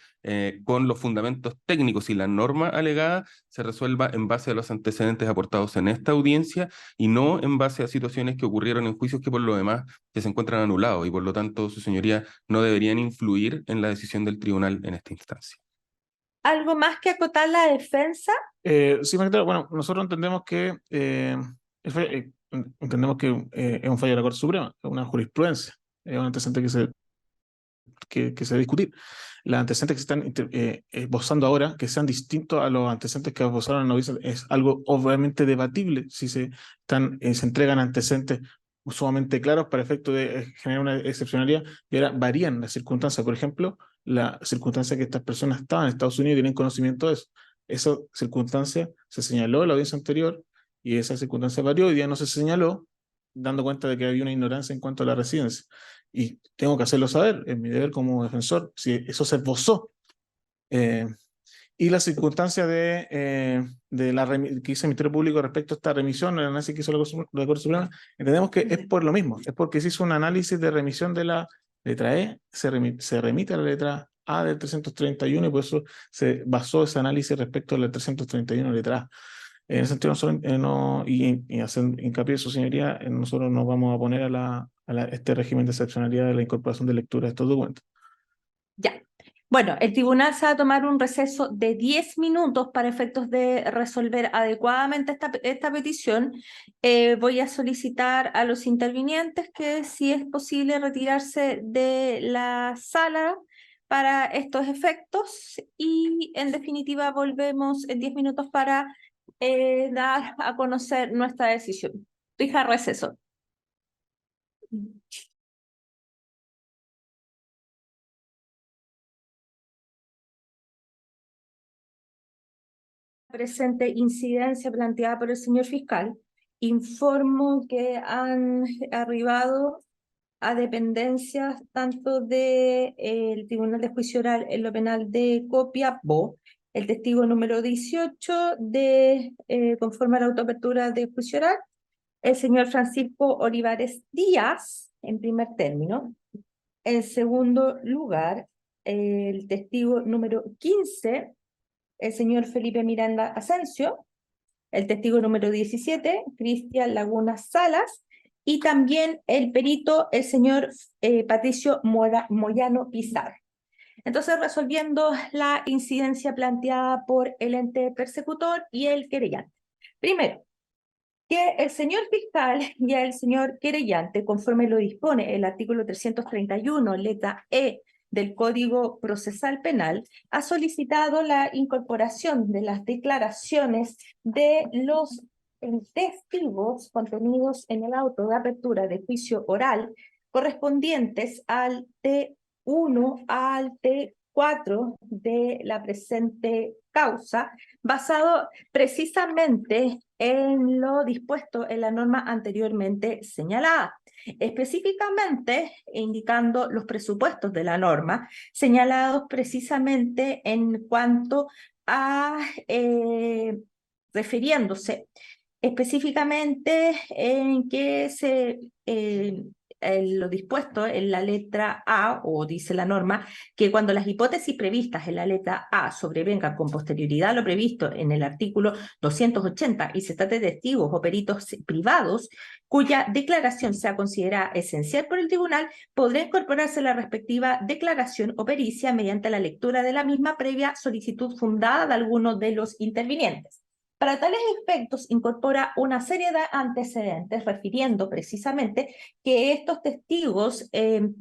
con los fundamentos técnicos y la norma alegada, se resuelva en base a los antecedentes aportados en esta audiencia y no en base a situaciones que ocurrieron en juicios que por lo demás que se encuentran anulados y por lo tanto, su señoría, no deberían influir en la decisión del tribunal en esta instancia. ¿Algo más que acotar la defensa? Sí, magistrado, bueno, nosotros entendemos que es un fallo de la Corte Suprema, es una jurisprudencia, es un antecedente que se debe discutir. Los antecedentes que se están esbozando ahora, que sean distintos a los antecedentes que esbozaron en la audiencia, es algo obviamente debatible si se entregan antecedentes sumamente claros para efecto de generar una excepcionalidad, y ahora varían las circunstancias. Por ejemplo, la circunstancia que estas personas estaban en Estados Unidos y tienen conocimiento de eso. Esa circunstancia se señaló en la audiencia anterior y esa circunstancia varió, y ya no se señaló, dando cuenta de que había una ignorancia en cuanto a la residencia. Y tengo que hacerlo saber, es mi deber como defensor, si eso se esbozó. Y la circunstancia que hizo el Ministerio Público respecto a esta remisión, el análisis que hizo la Corte Suprema, entendemos que es por lo mismo, es porque se hizo un análisis de remisión de la letra E, se remite a la letra A del 331 y por eso se basó ese análisis respecto a la 331 letra A. En ese sentido, y hacer hincapié, su señoría, nosotros nos vamos a poner a este régimen de excepcionalidad de la incorporación de lectura de estos documentos. Ya. Bueno, el tribunal se va a tomar un receso de 10 minutos para efectos de resolver adecuadamente esta petición. Voy a solicitar a los intervinientes que, si es posible, retirarse de la sala para estos efectos y, en definitiva, volvemos en 10 minutos para dar a conocer nuestra decisión. Fija receso. Presente incidencia planteada por el señor fiscal, informo que han arribado a dependencias tanto del Tribunal de Juicio Oral en lo penal de Copiapó, el testigo número 18 conforme a la autoapertura de juicio oral, el señor Francisco Olivares Díaz, en primer término. En segundo lugar, el testigo número 15, el señor Felipe Miranda Asensio, el testigo número 17, Cristian Laguna Salas, y también el perito, el señor Patricio Moyano Pizarro. Entonces, resolviendo la incidencia planteada por el ente persecutor y el querellante. Primero, que el señor fiscal y el señor querellante, conforme lo dispone el artículo 331, letra E, del Código Procesal Penal, ha solicitado la incorporación de las declaraciones de los testigos contenidos en el auto de apertura de juicio oral correspondientes al T1 al T4 de la presente causa, basado precisamente en lo dispuesto en la norma anteriormente señalada. específicamente indicando los presupuestos de la norma, señalados precisamente en cuanto a refiriéndose específicamente en que lo dispuesto en la letra A, o dice la norma, que cuando las hipótesis previstas en la letra A sobrevengan con posterioridad a lo previsto en el artículo 280 y se trate de testigos o peritos privados, cuya declaración sea considerada esencial por el tribunal, podrá incorporarse la respectiva declaración o pericia mediante la lectura de la misma previa solicitud fundada de alguno de los intervinientes. Para tales efectos, incorpora una serie de antecedentes refiriendo precisamente que estos testigos,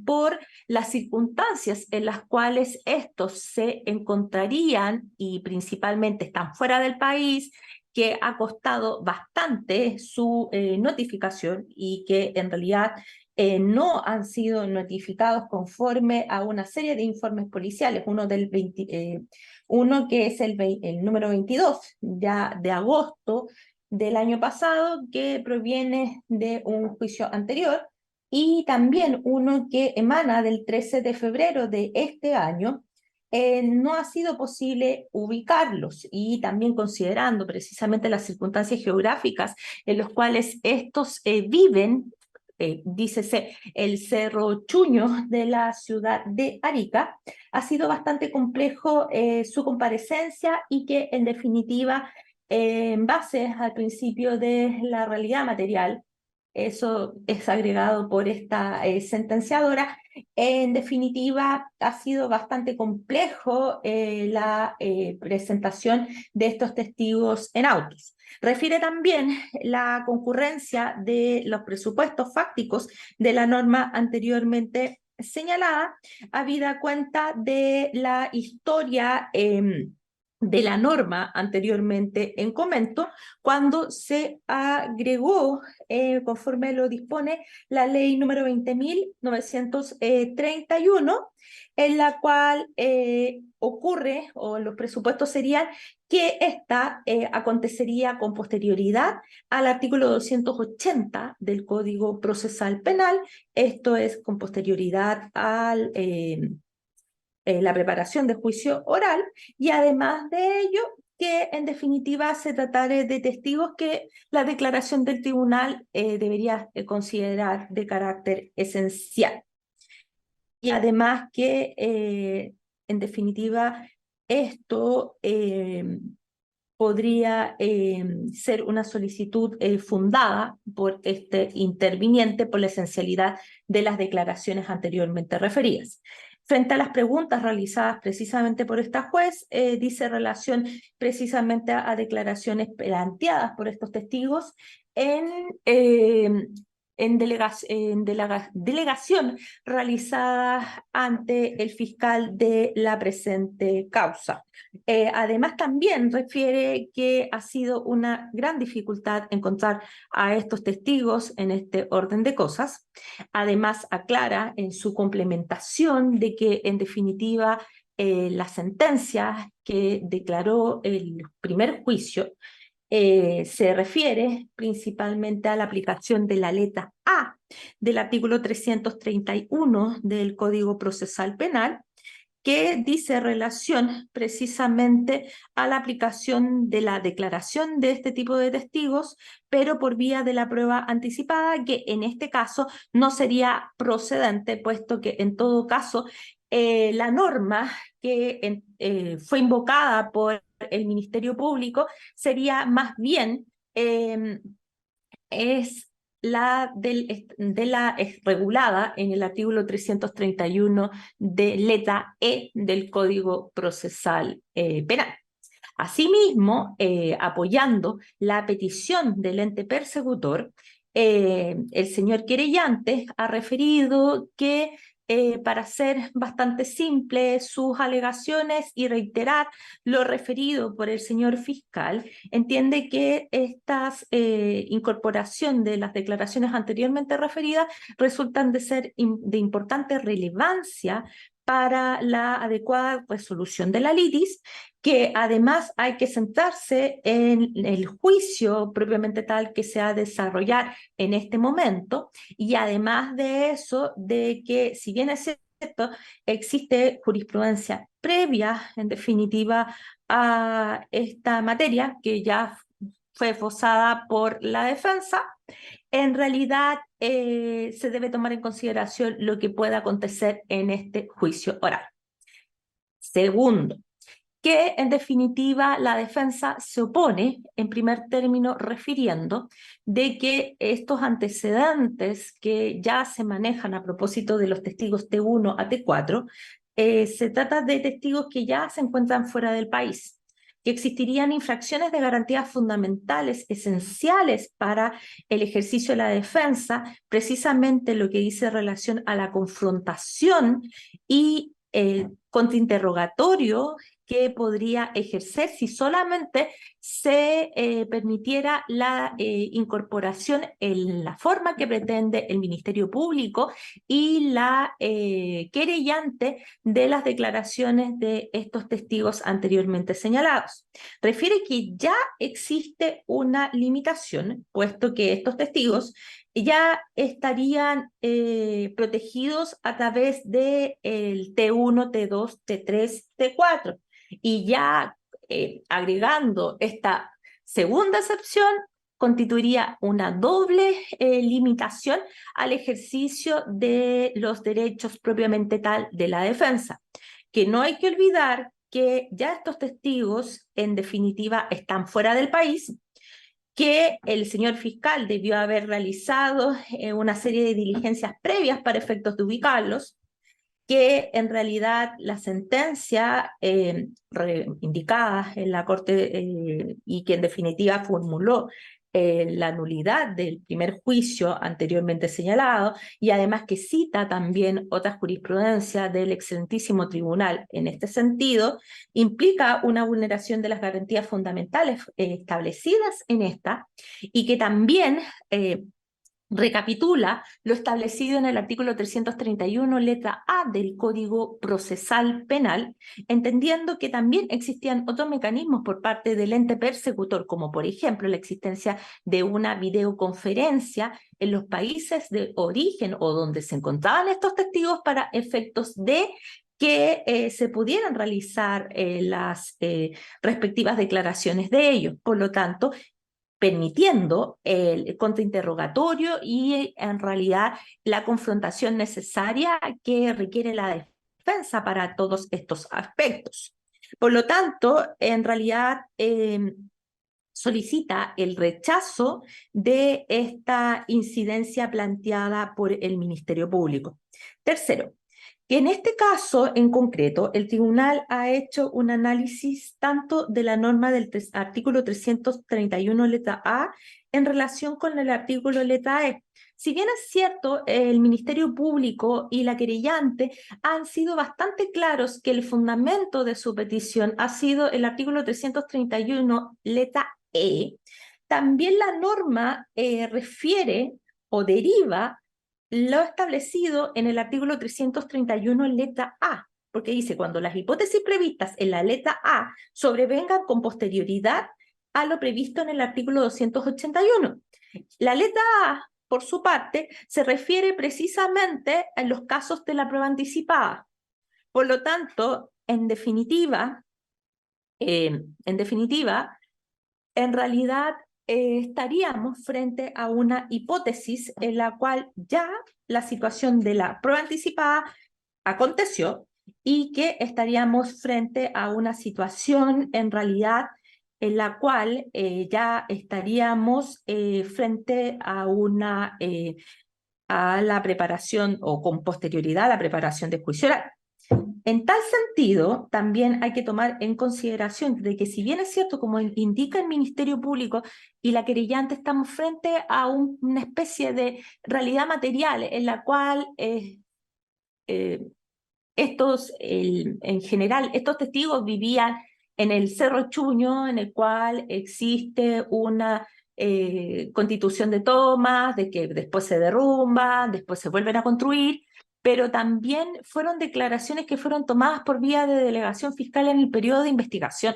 por las circunstancias en las cuales estos se encontrarían y principalmente están fuera del país, que ha costado bastante su notificación y que en realidad no han sido notificados conforme a una serie de informes policiales, uno que es el número 22, ya de agosto del año pasado, que proviene de un juicio anterior, y también uno que emana del 13 de febrero de este año. No ha sido posible ubicarlos, y también considerando precisamente las circunstancias geográficas en las cuales estos viven, dícese el Cerro Chuño de la ciudad de Arica, ha sido bastante complejo su comparecencia, y que en definitiva, en base al principio de la realidad material, eso es agregado por esta sentenciadora, en definitiva ha sido bastante complejo la presentación de estos testigos en autos. Refiere también la concurrencia de los presupuestos fácticos de la norma anteriormente señalada, habida cuenta de la historia de la norma anteriormente en comento, cuando se agregó, conforme lo dispone la ley número 20.931, en la cual ocurre, o los presupuestos serían que esta acontecería con posterioridad al artículo 280 del Código Procesal Penal, esto es con posterioridad al la preparación de juicio oral, y además de ello, que en definitiva se tratara de testigos que la declaración del tribunal debería considerar de carácter esencial. Y además que, en definitiva, esto podría ser una solicitud fundada por este interviniente por la esencialidad de las declaraciones anteriormente referidas. Frente a las preguntas realizadas precisamente por esta juez, dice relación precisamente a declaraciones planteadas por estos testigos en delegación realizada ante el fiscal de la presente causa. Además, también refiere que ha sido una gran dificultad encontrar a estos testigos en este orden de cosas. Además, aclara en su complementación de que, en definitiva, la sentencia que declaró el primer juicio se refiere principalmente a la aplicación de la letra A del artículo 331 del Código Procesal Penal, que dice relación precisamente a la aplicación de la declaración de este tipo de testigos, pero por vía de la prueba anticipada, que en este caso no sería procedente, puesto que en todo caso la norma que fue invocada por el Ministerio Público sería más bien es la regulada en el artículo 331 de letra E del Código Procesal Penal. Asimismo, apoyando la petición del ente persecutor, el señor querellante ha referido que, para ser bastante simple sus alegaciones y reiterar lo referido por el señor fiscal, entiende que esta incorporación de las declaraciones anteriormente referidas resultan de ser de importante relevancia para la adecuada resolución de la litis, que además hay que centrarse en el juicio propiamente tal que se ha de desarrollar en este momento, y además de eso, de que si bien es cierto, existe jurisprudencia previa, en definitiva, a esta materia, que ya fue esbozada por la defensa, en realidad se debe tomar en consideración lo que pueda acontecer en este juicio oral. Segundo, que en definitiva la defensa se opone, en primer término, refiriendo de que estos antecedentes que ya se manejan a propósito de los testigos T1 a T4, se trata de testigos que ya se encuentran fuera del país, que existirían infracciones de garantías fundamentales esenciales para el ejercicio de la defensa, precisamente lo que dice relación a la confrontación y contrainterrogatorio que podría ejercer si solamente se permitiera la incorporación en la forma que pretende el Ministerio Público y la querellante de las declaraciones de estos testigos anteriormente señalados. Refiere que ya existe una limitación, puesto que estos testigos ya estarían protegidos a través del T1, T2, T3, T4. Y ya agregando esta segunda excepción, constituiría una doble limitación al ejercicio de los derechos propiamente tal de la defensa. Que no hay que olvidar que ya estos testigos, en definitiva, están fuera del país, que el señor fiscal debió haber realizado una serie de diligencias previas para efectos de ubicarlos, que en realidad la sentencia indicada en la Corte y que en definitiva formuló la nulidad del primer juicio anteriormente señalado, y además que cita también otras jurisprudencias del excelentísimo tribunal en este sentido, implica una vulneración de las garantías fundamentales establecidas en esta, y que también recapitula lo establecido en el artículo 331, letra A del Código Procesal Penal, entendiendo que también existían otros mecanismos por parte del ente persecutor, como por ejemplo la existencia de una videoconferencia en los países de origen o donde se encontraban estos testigos para efectos de que se pudieran realizar las respectivas declaraciones de ellos. Por lo tanto, permitiendo el contrainterrogatorio y en realidad la confrontación necesaria que requiere la defensa para todos estos aspectos. Por lo tanto, en realidad solicita el rechazo de esta incidencia planteada por el Ministerio Público. Tercero, que en este caso en concreto el tribunal ha hecho un análisis tanto de la norma del artículo 331 letra A en relación con el artículo letra E. Si bien es cierto, el Ministerio Público y la querellante han sido bastante claros que el fundamento de su petición ha sido el artículo 331 letra E, también la norma refiere o deriva lo establecido en el artículo 331 letra A, porque dice, cuando las hipótesis previstas en la letra A sobrevengan con posterioridad a lo previsto en el artículo 281. La letra A, por su parte, se refiere precisamente a los casos de la prueba anticipada. Por lo tanto, en definitiva, en realidad estaríamos frente a una hipótesis en la cual ya la situación de la prueba anticipada aconteció y que estaríamos frente a una situación en realidad en la cual ya estaríamos frente a una a la preparación o con posterioridad a la preparación de juicio oral. En tal sentido, también hay que tomar en consideración de que si bien es cierto, como indica el Ministerio Público y la querellante, estamos frente a una especie de realidad material en la cual en general, estos testigos vivían en el Cerro Chuño, en el cual existe una constitución de tomas, de que después se derrumban, después se vuelven a construir. pero también fueron declaraciones que fueron tomadas por vía de delegación fiscal en el periodo de investigación.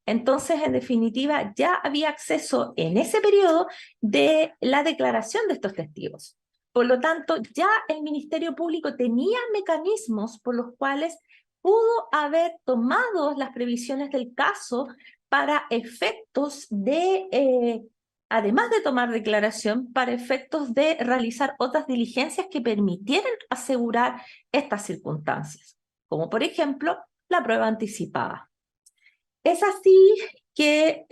Entonces, en definitiva, ya había acceso en ese periodo de la declaración de estos testigos. Por lo tanto, ya el Ministerio Público tenía mecanismos por los cuales pudo haber tomado las previsiones del caso para efectos de, además de tomar declaración, para efectos de realizar otras diligencias que permitieran asegurar estas circunstancias, como por ejemplo la prueba anticipada. Es así que,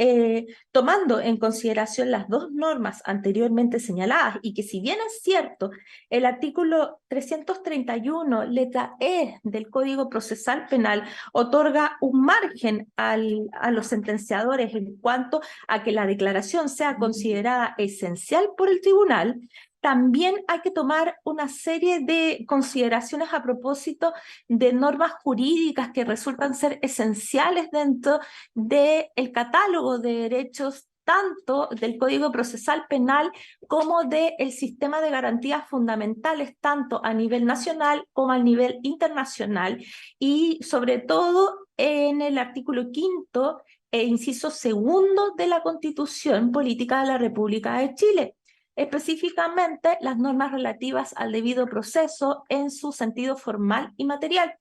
tomando en consideración las dos normas anteriormente señaladas, y que si bien es cierto, el artículo 331, letra E del Código Procesal Penal, otorga un margen a los sentenciadores en cuanto a que la declaración sea considerada esencial por el tribunal, también hay que tomar una serie de consideraciones a propósito de normas jurídicas que resultan ser esenciales dentro del catálogo de derechos tanto del Código Procesal Penal como del sistema de garantías fundamentales, tanto a nivel nacional como a nivel internacional, y sobre todo en el artículo 5º e inciso 2º de la Constitución Política de la República de Chile. Específicamente las normas relativas al debido proceso en su sentido formal y material.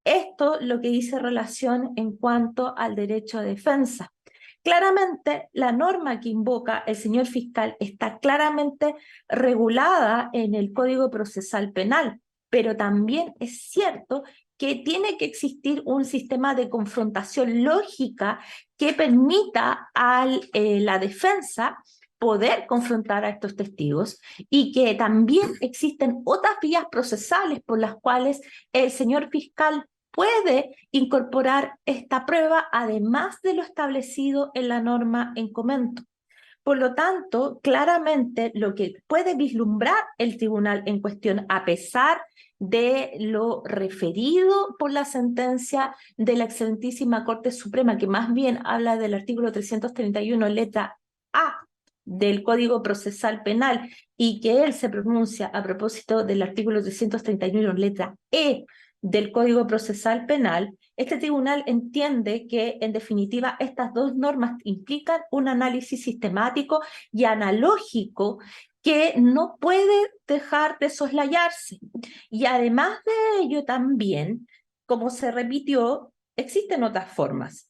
Esto lo que dice relación en cuanto al derecho a defensa. Claramente, la norma que invoca el señor fiscal está claramente regulada en el Código Procesal Penal, pero también es cierto que tiene que existir un sistema de confrontación lógica que permita a la defensa poder confrontar a estos testigos, y que también existen otras vías procesales por las cuales el señor fiscal puede incorporar esta prueba, además de lo establecido en la norma en comento. Por lo tanto, claramente lo que puede vislumbrar el tribunal en cuestión, a pesar de lo referido por la sentencia de la excelentísima Corte Suprema, que más bien habla del artículo 331, letra A del Código Procesal Penal, y que él se pronuncia a propósito del artículo 331, letra E del Código Procesal Penal, este tribunal entiende que, en definitiva, estas dos normas implican un análisis sistemático y analógico que no puede dejar de soslayarse. Y además de ello también, como se repitió, existen otras formas.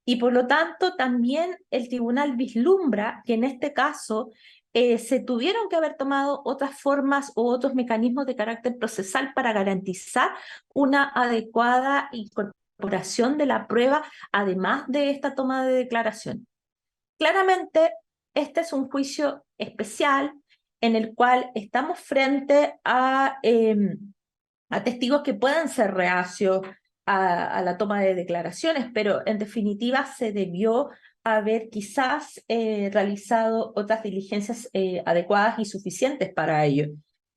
Y por lo tanto, también el tribunal vislumbra que en este caso se tuvieron que haber tomado otras formas u otros mecanismos de carácter procesal para garantizar una adecuada incorporación de la prueba, además de esta toma de declaración. Claramente, este es un juicio especial en el cual estamos frente a testigos que pueden ser reacios a la toma de declaraciones, pero en definitiva se debió haber quizás realizado otras diligencias adecuadas y suficientes para ello.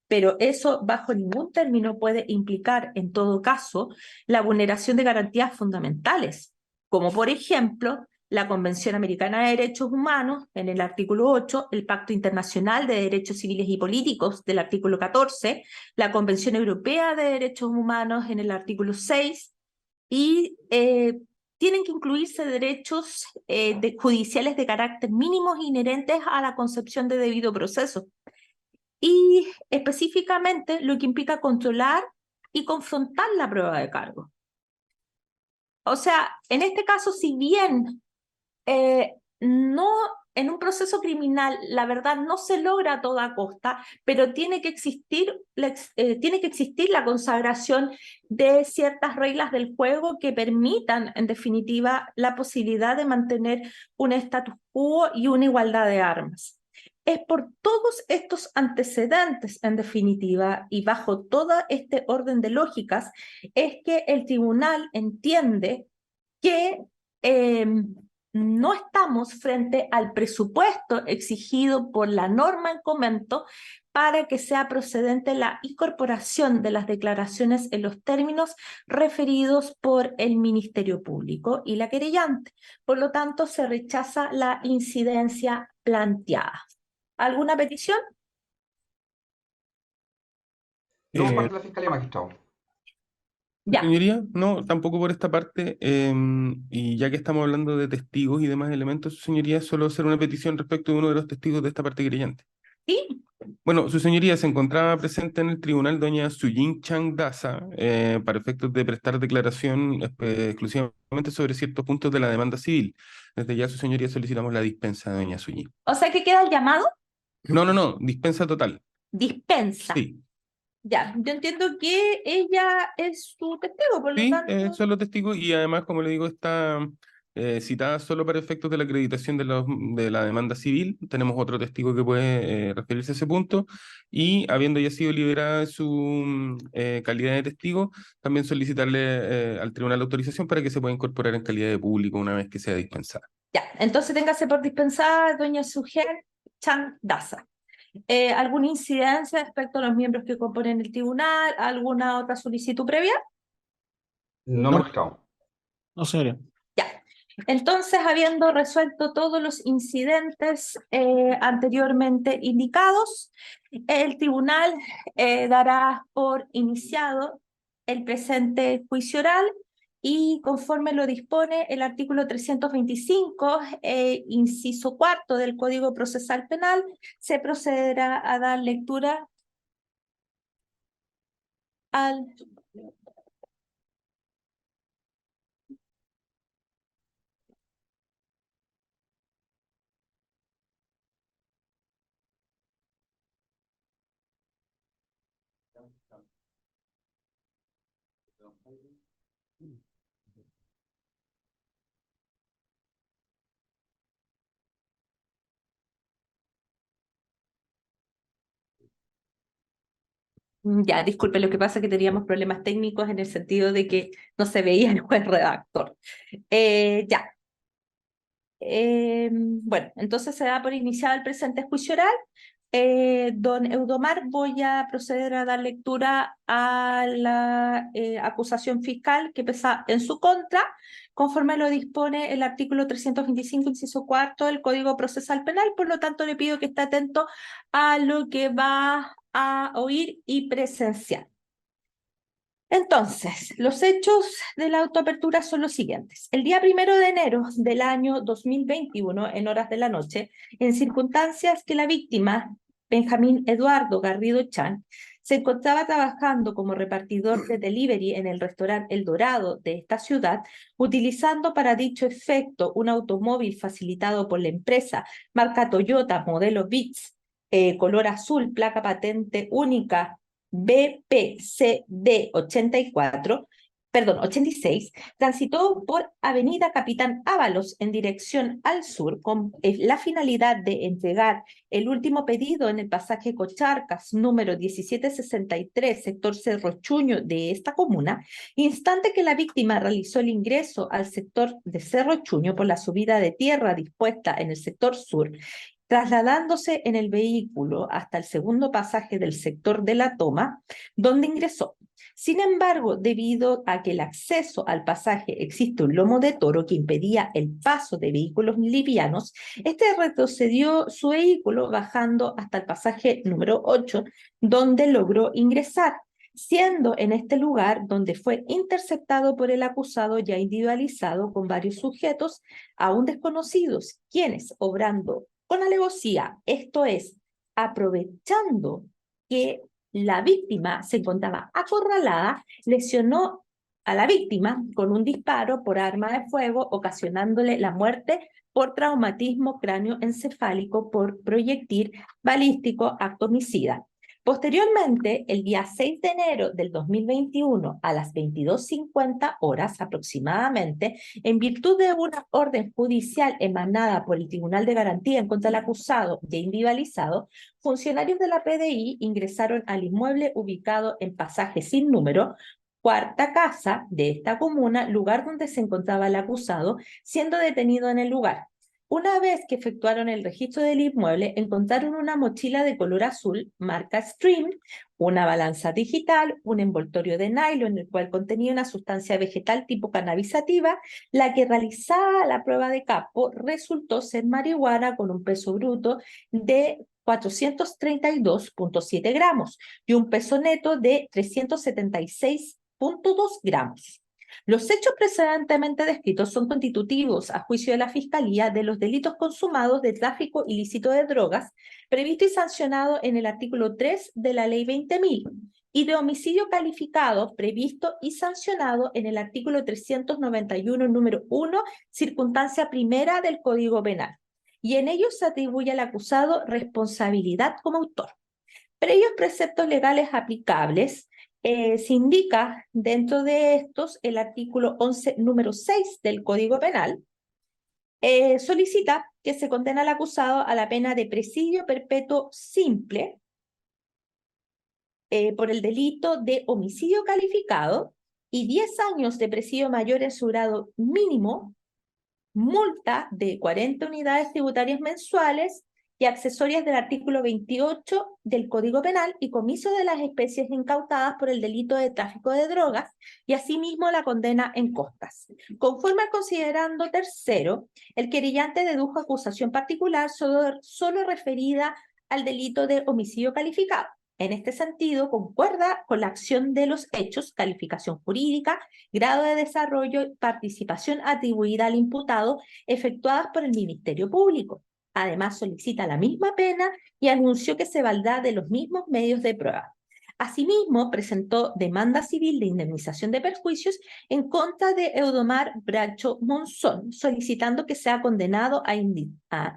Pero eso bajo ningún término puede implicar, en todo caso, la vulneración de garantías fundamentales, como por ejemplo la Convención Americana de Derechos Humanos en el artículo 8, el Pacto Internacional de Derechos Civiles y Políticos del artículo 14, la Convención Europea de Derechos Humanos en el artículo 6, y tienen que incluirse derechos judiciales de carácter mínimos inherentes a la concepción de debido proceso, y específicamente lo que implica controlar y confrontar la prueba de cargo. O sea, en este caso, si bien no, en un proceso criminal la verdad no se logra a toda costa, pero tiene que existir la consagración de ciertas reglas del juego que permitan, en definitiva, la posibilidad de mantener un status quo y una igualdad de armas. Es por todos estos antecedentes, en definitiva, y bajo todo este orden de lógicas, es que el tribunal entiende que no estamos frente al presupuesto exigido por la norma en comento para que sea procedente la incorporación de las declaraciones en los términos referidos por el Ministerio Público y la querellante. Por lo tanto, se rechaza la incidencia planteada. ¿Alguna petición? No por Eh, parte de la Fiscalía, magistrado. Ya, Señoría, no, tampoco por esta parte. Y ya que estamos hablando de testigos y demás elementos, su señoría, solo hacer una petición respecto de uno de los testigos de esta parte querellante. sí, Bueno, su señoría se encontraba presente en el tribunal doña Suying Chang Daza para efectos de prestar declaración exclusivamente sobre ciertos puntos de la demanda civil. Desde ya, su señoría, solicitamos la dispensa de doña Suying. o sea que queda el llamado, No, dispensa total. dispensa. Sí, Ya, yo entiendo que ella es su testigo, por lo sí, tanto, solo testigo y además, como le digo, está citada solo para efectos de la acreditación de la demanda civil. Tenemos otro testigo que puede referirse a ese punto y habiendo ya sido liberada de su calidad de testigo, también solicitarle al tribunal autorización para que se pueda incorporar en calidad de público una vez que sea dispensada. ya, entonces téngase por dispensada doña Sujer Chan Daza. ¿Alguna incidencia respecto a los miembros que componen el tribunal? ¿Alguna otra solicitud previa? No, No, magistrado. no, señoría. Ya. Entonces, habiendo resuelto todos los incidentes anteriormente indicados, el tribunal dará por iniciado el presente juicio oral y conforme lo dispone el artículo 325, inciso cuarto del Código Procesal Penal, se procederá a dar lectura al... Ya, disculpe, lo que pasa es que teníamos problemas técnicos en el sentido de que no se veía el juez redactor. Ya. Bueno, entonces se da por iniciado el presente juicio oral. Don Eudomar, voy a proceder a dar lectura a la acusación fiscal que pesa en su contra, conforme lo dispone el artículo 325, inciso cuarto del Código Procesal Penal. Por lo tanto, le pido que esté atento a lo que va a oír y presenciar. Entonces, los hechos de la autoapertura son los siguientes. El día 1 de enero del año 2021, en horas de la noche, en circunstancias que la víctima, Benjamín Eduardo Garrido Chan, se encontraba trabajando como repartidor de delivery en el restaurante El Dorado de esta ciudad, utilizando para dicho efecto un automóvil facilitado por la empresa marca Toyota modelo Vitz, color azul, placa patente única BPCD 86, transitó por Avenida Capitán Ábalos en dirección al sur con la finalidad de entregar el último pedido en el pasaje Cocharcas número 1763, sector Cerro Chuño de esta comuna, instante que la víctima realizó el ingreso al sector de Cerro Chuño por la subida de tierra dispuesta en el sector sur, trasladándose en el vehículo hasta el segundo pasaje del sector de la Toma, donde ingresó. Sin embargo, debido a que el acceso al pasaje existe un lomo de toro que impedía el paso de vehículos livianos, este retrocedió su vehículo bajando hasta el pasaje número 8, donde logró ingresar, siendo en este lugar donde fue interceptado por el acusado ya individualizado con varios sujetos aún desconocidos, quienes, obrando con alevosía, esto es, aprovechando que la víctima se encontraba acorralada, lesionó a la víctima con un disparo por arma de fuego, ocasionándole la muerte por traumatismo cráneoencefálico por proyectil balístico, acto homicida. Posteriormente, el día 6 de enero del 2021, a las 22:50 horas aproximadamente, en virtud de una orden judicial emanada por el Tribunal de Garantía en contra del acusado ya individualizado, funcionarios de la PDI ingresaron al inmueble ubicado en pasaje sin número, cuarta casa de esta comuna, lugar donde se encontraba el acusado, siendo detenido en el lugar. Una vez que efectuaron el registro del inmueble, encontraron una mochila de color azul, marca Stream, una balanza digital, un envoltorio de nylon, en el cual contenía una sustancia vegetal tipo cannabis sativa, la que realizada la prueba de campo resultó ser marihuana con un peso bruto de 432.7 gramos y un peso neto de 376.2 gramos. Los hechos precedentemente descritos son constitutivos, a juicio de la Fiscalía, de los delitos consumados de tráfico ilícito de drogas, previsto y sancionado en el artículo 3 de la Ley 20.000, y de homicidio calificado, previsto y sancionado en el artículo 391, número 1, circunstancia primera del Código Penal. Y en ellos se atribuye al acusado responsabilidad como autor. Previos preceptos legales aplicables, se indica dentro de estos el artículo 11, número 6 del Código Penal, solicita que se condene al acusado a la pena de presidio perpetuo simple por el delito de homicidio calificado y 10 años de presidio mayor en su grado mínimo, multa de 40 unidades tributarias mensuales y accesorias del artículo 28 del Código Penal y comiso de las especies incautadas por el delito de tráfico de drogas y asimismo la condena en costas. Conforme al considerando tercero, el querellante dedujo acusación particular solo referida al delito de homicidio calificado. En este sentido, concuerda con la acción de los hechos, calificación jurídica, grado de desarrollo y participación atribuida al imputado efectuadas por el Ministerio Público. Además, solicita la misma pena y anunció que se valdrá de los mismos medios de prueba. Asimismo, presentó demanda civil de indemnización de perjuicios en contra de Eudomar Bracho Monzón, solicitando que sea condenado a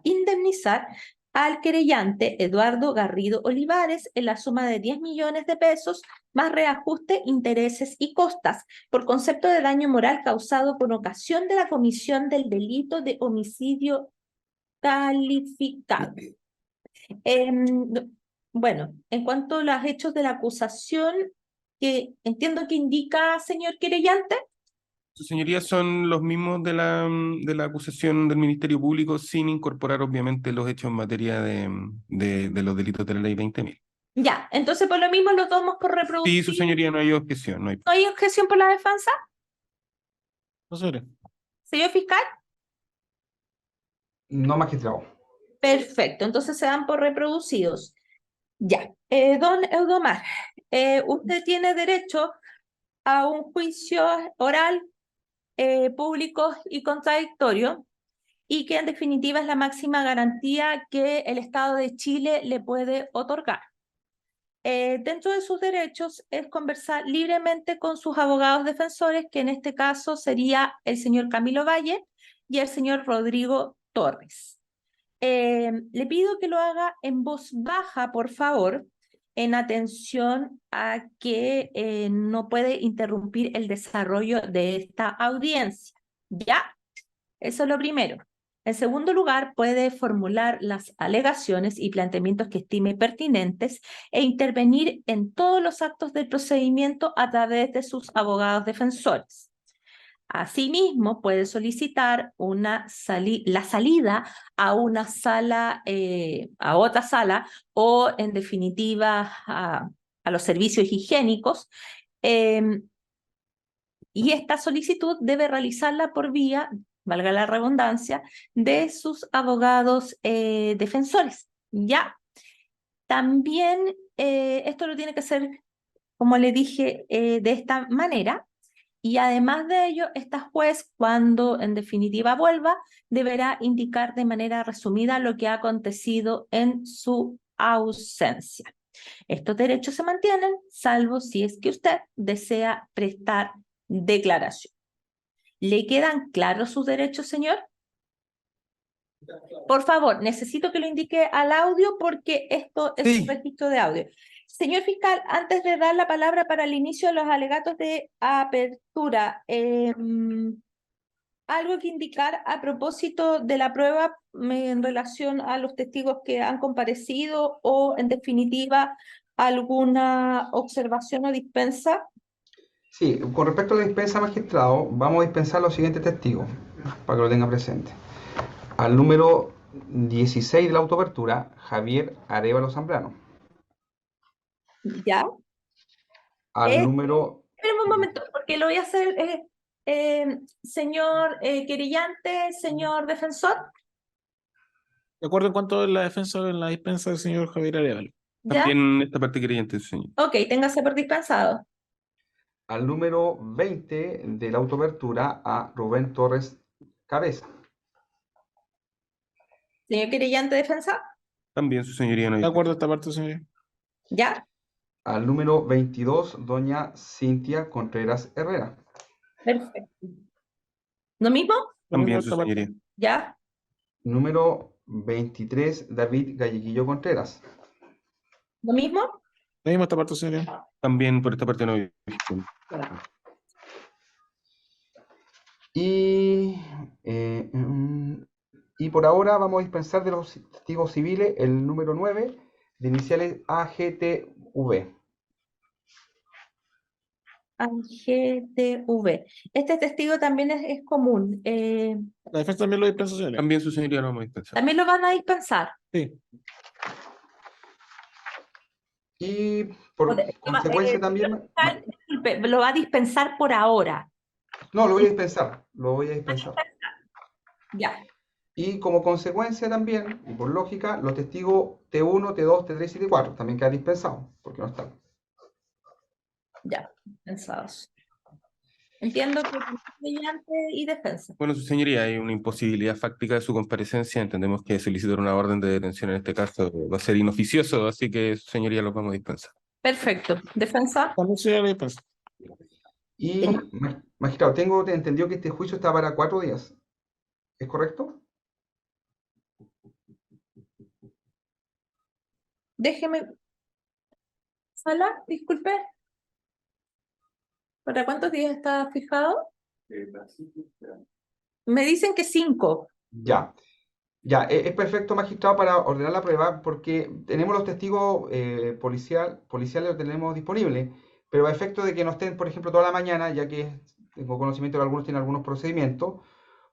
indemnizar al querellante Eduardo Garrido Olivares en la suma de 10 millones de pesos más reajuste, intereses y costas por concepto de daño moral causado por ocasión de la comisión del delito de homicidio calificado. Bueno, en cuanto a los hechos de la acusación, que entiendo que indica, señor querellante. Sus señorías son los mismos de la acusación del Ministerio Público, sin incorporar obviamente los hechos en materia de los delitos de la Ley 20.000. Ya, entonces por lo mismo los tomamos por reproducir. Sí, su señoría, no hay objeción. ¿No hay objeción por la defensa? No sé. Señor fiscal. No, magistrado. Perfecto, entonces se dan por reproducidos. Ya, don Eudomar, usted tiene derecho a un juicio oral, público y contradictorio, y que en definitiva es la máxima garantía que el Estado de Chile le puede otorgar. Dentro de sus derechos es conversar libremente con sus abogados defensores, que en este caso sería el señor Camilo Valle y el señor Rodrigo Torres. Le pido que lo haga en voz baja, por favor, en atención a que no puede interrumpir el desarrollo de esta audiencia. ¿Ya? Eso es lo primero. En segundo lugar, puede formular las alegaciones y planteamientos que estime pertinentes e intervenir en todos los actos del procedimiento a través de sus abogados defensores. Asimismo, puede solicitar la salida a una sala, a otra sala, o en definitiva a los servicios higiénicos, y esta solicitud debe realizarla por vía, valga la redundancia, de sus abogados defensores. Ya, también esto lo tiene que hacer, como le dije, de esta manera. Y además de ello, esta juez, cuando en definitiva vuelva, deberá indicar de manera resumida lo que ha acontecido en su ausencia. Estos derechos se mantienen, salvo si es que usted desea prestar declaración. ¿Le quedan claros sus derechos, señor? Por favor, necesito que lo indique al audio porque esto es un registro de audio. Señor fiscal, antes de dar la palabra para el inicio de los alegatos de apertura, ¿algo que indicar a propósito de la prueba en relación a los testigos que han comparecido o, en definitiva, alguna observación o dispensa? Sí, con respecto a la dispensa, magistrado, vamos a dispensar los siguientes testigos, para que lo tenga presente. Al número 16 de la autoapertura, Javier Arévalo Zambrano. ¿Ya? Al número... Espérame un momento, porque lo voy a hacer, señor querellante, señor defensor. De acuerdo en cuanto a la defensa de la dispensa del señor Javier Arevalo. ¿Ya? También esta parte creyente, señor. Ok, téngase por dispensado. Al número 20 de la autoapertura a Rubén Torres Cabeza. Señor querellante, defensa. También su señoría no De dispensado. acuerdo a esta parte, señoría. ¿Ya? Al número 22, doña Cintia Contreras Herrera. Perfecto. ¿Lo mismo? También Esta su parte. señoría. ¿Ya? Número 23, David Galleguillo Contreras. ¿Lo mismo? Lo mismo esta parte, señoría. También por esta parte no dispensado. Y, y por ahora vamos a dispensar de los testigos civiles el número 9, de iniciales AGTV. AGTV. Este testigo también es común. La defensa también lo dispensa, señoría. También su señoría no vamos a dispensar. También lo van a dispensar. Sí. Y por consecuencia también... Disculpe, lo va a dispensar por ahora. No, lo voy a dispensar. Lo voy a dispensar. Ya. Y como consecuencia también, y por lógica, los testigos T1, T2, T3 y T4 también quedan dispensados, porque no están. Ya, dispensados. Entiendo que querellante y defensa. Bueno, su señoría, hay una imposibilidad fáctica de su comparecencia. Entendemos que solicitar una orden de detención en este caso va a ser inoficioso, así que su señoría lo vamos a dispensar. Perfecto. Defensa. También, señoría, lo dispensa. Y, magistrado, tengo entendido que este juicio está para 4 días. ¿Es correcto? Déjeme. Sala, disculpe. ¿Para cuántos días está fijado? Me dicen que 5. Ya. Ya, es perfecto, magistrado, para ordenar la prueba, porque tenemos los testigos policiales, los tenemos disponibles, pero a efecto de que no estén, por ejemplo, toda la mañana, ya que tengo conocimiento de que algunos tienen algunos procedimientos,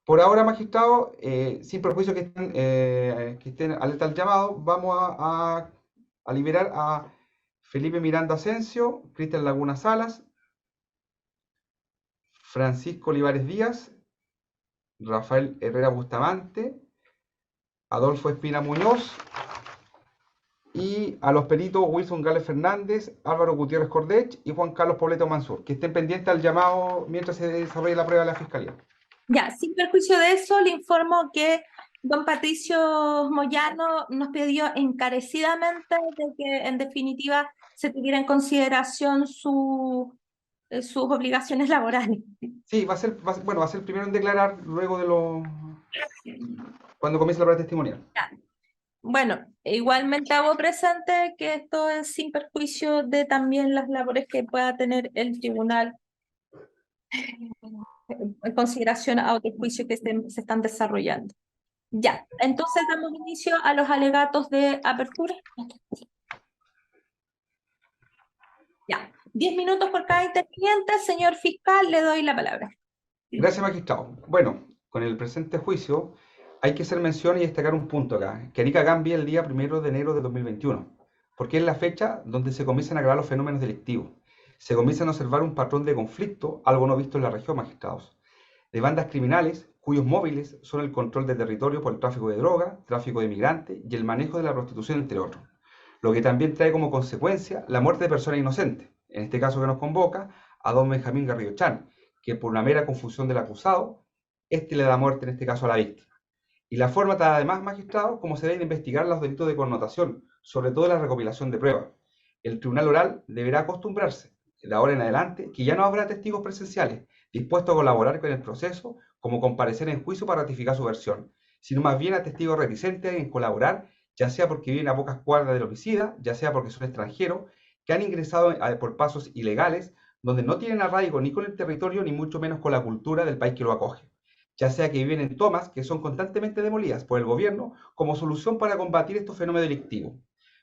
por ahora, magistrado, sin perjuicio que estén alerta al llamado, vamos a liberar a Felipe Miranda Asensio, Cristian Laguna Salas, Francisco Olivares Díaz, Rafael Herrera Bustamante, Adolfo Espina Muñoz y a los peritos Wilson Gales Fernández, Álvaro Gutiérrez Cordech y Juan Carlos Pobleto Mansur, que estén pendientes al llamado mientras se desarrolle la prueba de la Fiscalía. Ya, sin perjuicio de eso, le informo que don Patricio Moyano nos pidió encarecidamente de que en definitiva se tuviera en consideración sus obligaciones laborales. Sí, va a ser el primero en declarar luego de cuando comience la prueba testimonial. Bueno, igualmente hago presente que esto es sin perjuicio de también las labores que pueda tener el tribunal en consideración a otros juicios que se están desarrollando. Ya, entonces damos inicio a los alegatos de apertura. Ya, 10 minutos por cada interviniente. Señor fiscal, le doy la palabra. Gracias, magistrado. Bueno, con el presente juicio hay que hacer mención y destacar un punto acá, que Arica cambia el día 1 de enero de 2021, porque es la fecha donde se comienzan a grabar los fenómenos delictivos. Se comienzan a observar un patrón de conflicto, algo no visto en la región, magistrados, de bandas criminales cuyos móviles son el control de territorio por el tráfico de droga, tráfico de migrantes y el manejo de la prostitución, entre otros. Lo que también trae como consecuencia la muerte de personas inocentes, en este caso que nos convoca a don Benjamín Garrido Chan, que por una mera confusión del acusado, le da muerte en este caso a la víctima. Y la forma está además, magistrado, como se deben investigar los delitos de connotación, sobre todo la recopilación de pruebas. El tribunal oral deberá acostumbrarse, de ahora en adelante, que ya no habrá testigos presenciales dispuestos a colaborar con el proceso, como comparecer en juicio para ratificar su versión, sino más bien a testigos reticentes en colaborar, ya sea porque viven a pocas cuadras del homicida, ya sea porque son extranjeros, que han ingresado por pasos ilegales, donde no tienen arraigo ni con el territorio, ni mucho menos con la cultura del país que lo acoge, ya sea que viven en tomas que son constantemente demolidas por el gobierno como solución para combatir estos fenómenos delictivos.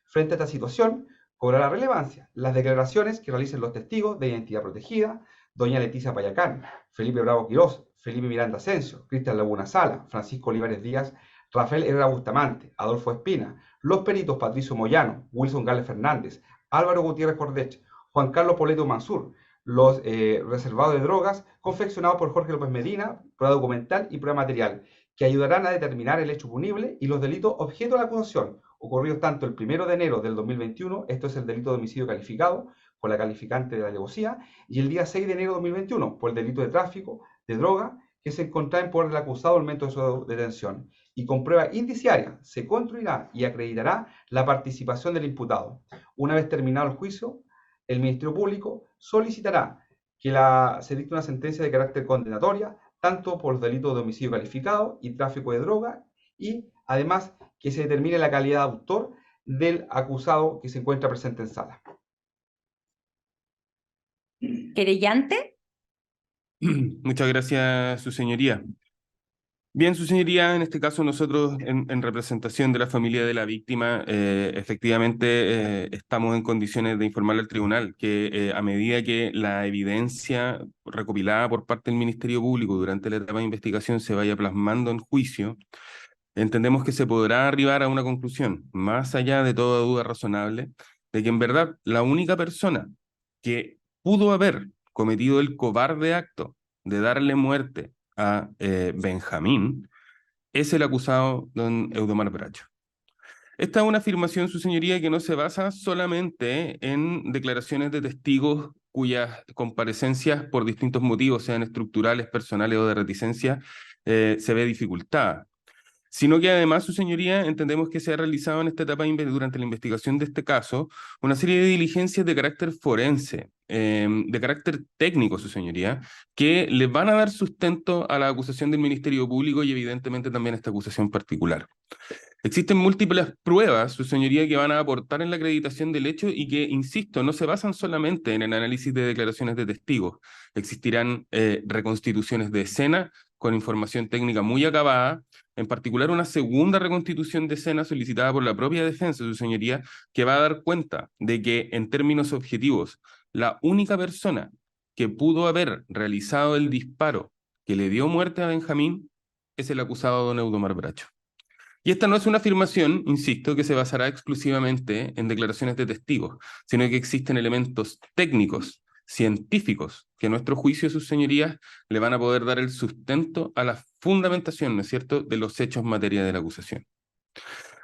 Frente a esta situación, cobrará relevancia las declaraciones que realicen los testigos de identidad protegida, doña Leticia Payacán, Felipe Bravo Quirós, Felipe Miranda Asensio, Cristian Laguna Sala, Francisco Olivares Díaz, Rafael Herrera Bustamante, Adolfo Espina, los peritos Patricio Moyano, Wilson Gales Fernández, Álvaro Gutiérrez Cordech, Juan Carlos Pobleto Mansur, los reservados de drogas confeccionados por Jorge López Medina, prueba documental y prueba material, que que ayudarán a determinar el hecho punible y los delitos objeto de la acusación, ocurridos tanto el 1 de enero del 2021, esto es el delito de homicidio calificado, por la calificante de alevosía, y el día 6 de enero de 2021, por el delito de tráfico de droga, que se encontraba en poder del acusado al momento de su detención. Y con prueba indiciaria se construirá y acreditará la participación del imputado. Una vez terminado el juicio, el Ministerio Público solicitará que se dicte una sentencia de carácter condenatoria, tanto por los delitos de homicidio calificado y tráfico de droga, y además que se determine la calidad de autor del acusado que se encuentra presente en sala. Querellante. Muchas gracias, su señoría. Bien, su señoría, en este caso nosotros en representación de la familia de la víctima, efectivamente estamos en condiciones de informarle al tribunal que a medida que la evidencia recopilada por parte del Ministerio Público durante la etapa de investigación se vaya plasmando en juicio, entendemos que se podrá arribar a una conclusión, más allá de toda duda razonable, de que en verdad la única persona que pudo haber cometido el cobarde acto de darle muerte a Benjamín es el acusado don Eudomar Bracho. Esta es una afirmación, su señoría, que no se basa solamente en declaraciones de testigos cuyas comparecencias por distintos motivos, sean estructurales, personales o de reticencia, se ve dificultada, sino que además, su señoría, entendemos que se ha realizado en esta etapa durante la investigación de este caso una serie de diligencias de carácter forense, de carácter técnico, su señoría, que le van a dar sustento a la acusación del Ministerio Público y evidentemente también a esta acusación particular. Existen múltiples pruebas, su señoría, que van a aportar en la acreditación del hecho y que, insisto, no se basan solamente en el análisis de declaraciones de testigos. Existirán reconstituciones de escena con información técnica muy acabada, en particular una segunda reconstitución de escena solicitada por la propia defensa, su señoría, que va a dar cuenta de que, en términos objetivos, la única persona que pudo haber realizado el disparo que le dio muerte a Benjamín es el acusado don Eudomar Bracho. Y esta no es una afirmación, insisto, que se basará exclusivamente en declaraciones de testigos, sino que existen elementos técnicos, científicos, que a nuestro juicio, sus señorías, le van a poder dar el sustento a la fundamentación, ¿no es cierto?, de los hechos en materia de la acusación.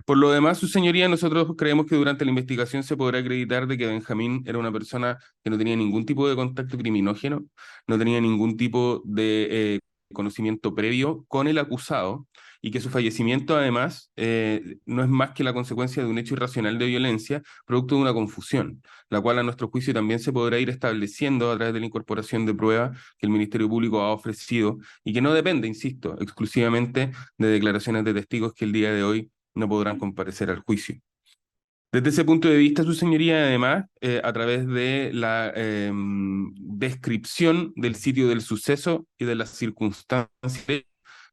Por lo demás, su señoría, nosotros creemos que durante la investigación se podrá acreditar de que Benjamín era una persona que no tenía ningún tipo de contacto criminógeno, no tenía ningún tipo de conocimiento previo con el acusado, y que su fallecimiento además no es más que la consecuencia de un hecho irracional de violencia, producto de una confusión, la cual a nuestro juicio también se podrá ir estableciendo a través de la incorporación de pruebas que el Ministerio Público ha ofrecido y que no depende, insisto, exclusivamente de declaraciones de testigos que el día de hoy no podrán comparecer al juicio. Desde ese punto de vista, su señoría, además, a través de la descripción del sitio del suceso y de las circunstancias,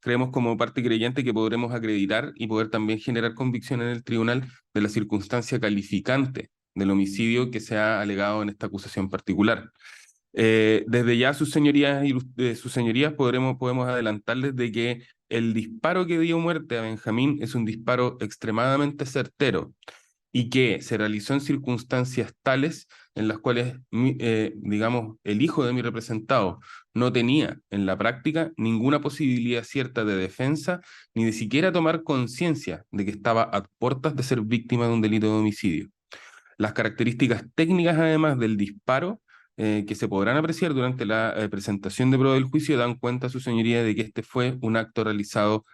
creemos como parte creyente que podremos acreditar y poder también generar convicción en el tribunal de la circunstancia calificante del homicidio que se ha alegado en esta acusación particular. Desde ya, sus señorías podemos adelantarles de que el disparo que dio muerte a Benjamín es un disparo extremadamente certero y que se realizó en circunstancias tales en las cuales, digamos, el hijo de mi representado no tenía en la práctica ninguna posibilidad cierta de defensa, ni de siquiera tomar conciencia de que estaba a puertas de ser víctima de un delito de homicidio. Las características técnicas, además del disparo, que se podrán apreciar durante la presentación de prueba del juicio, dan cuenta, su señoría, de que este fue un acto realizado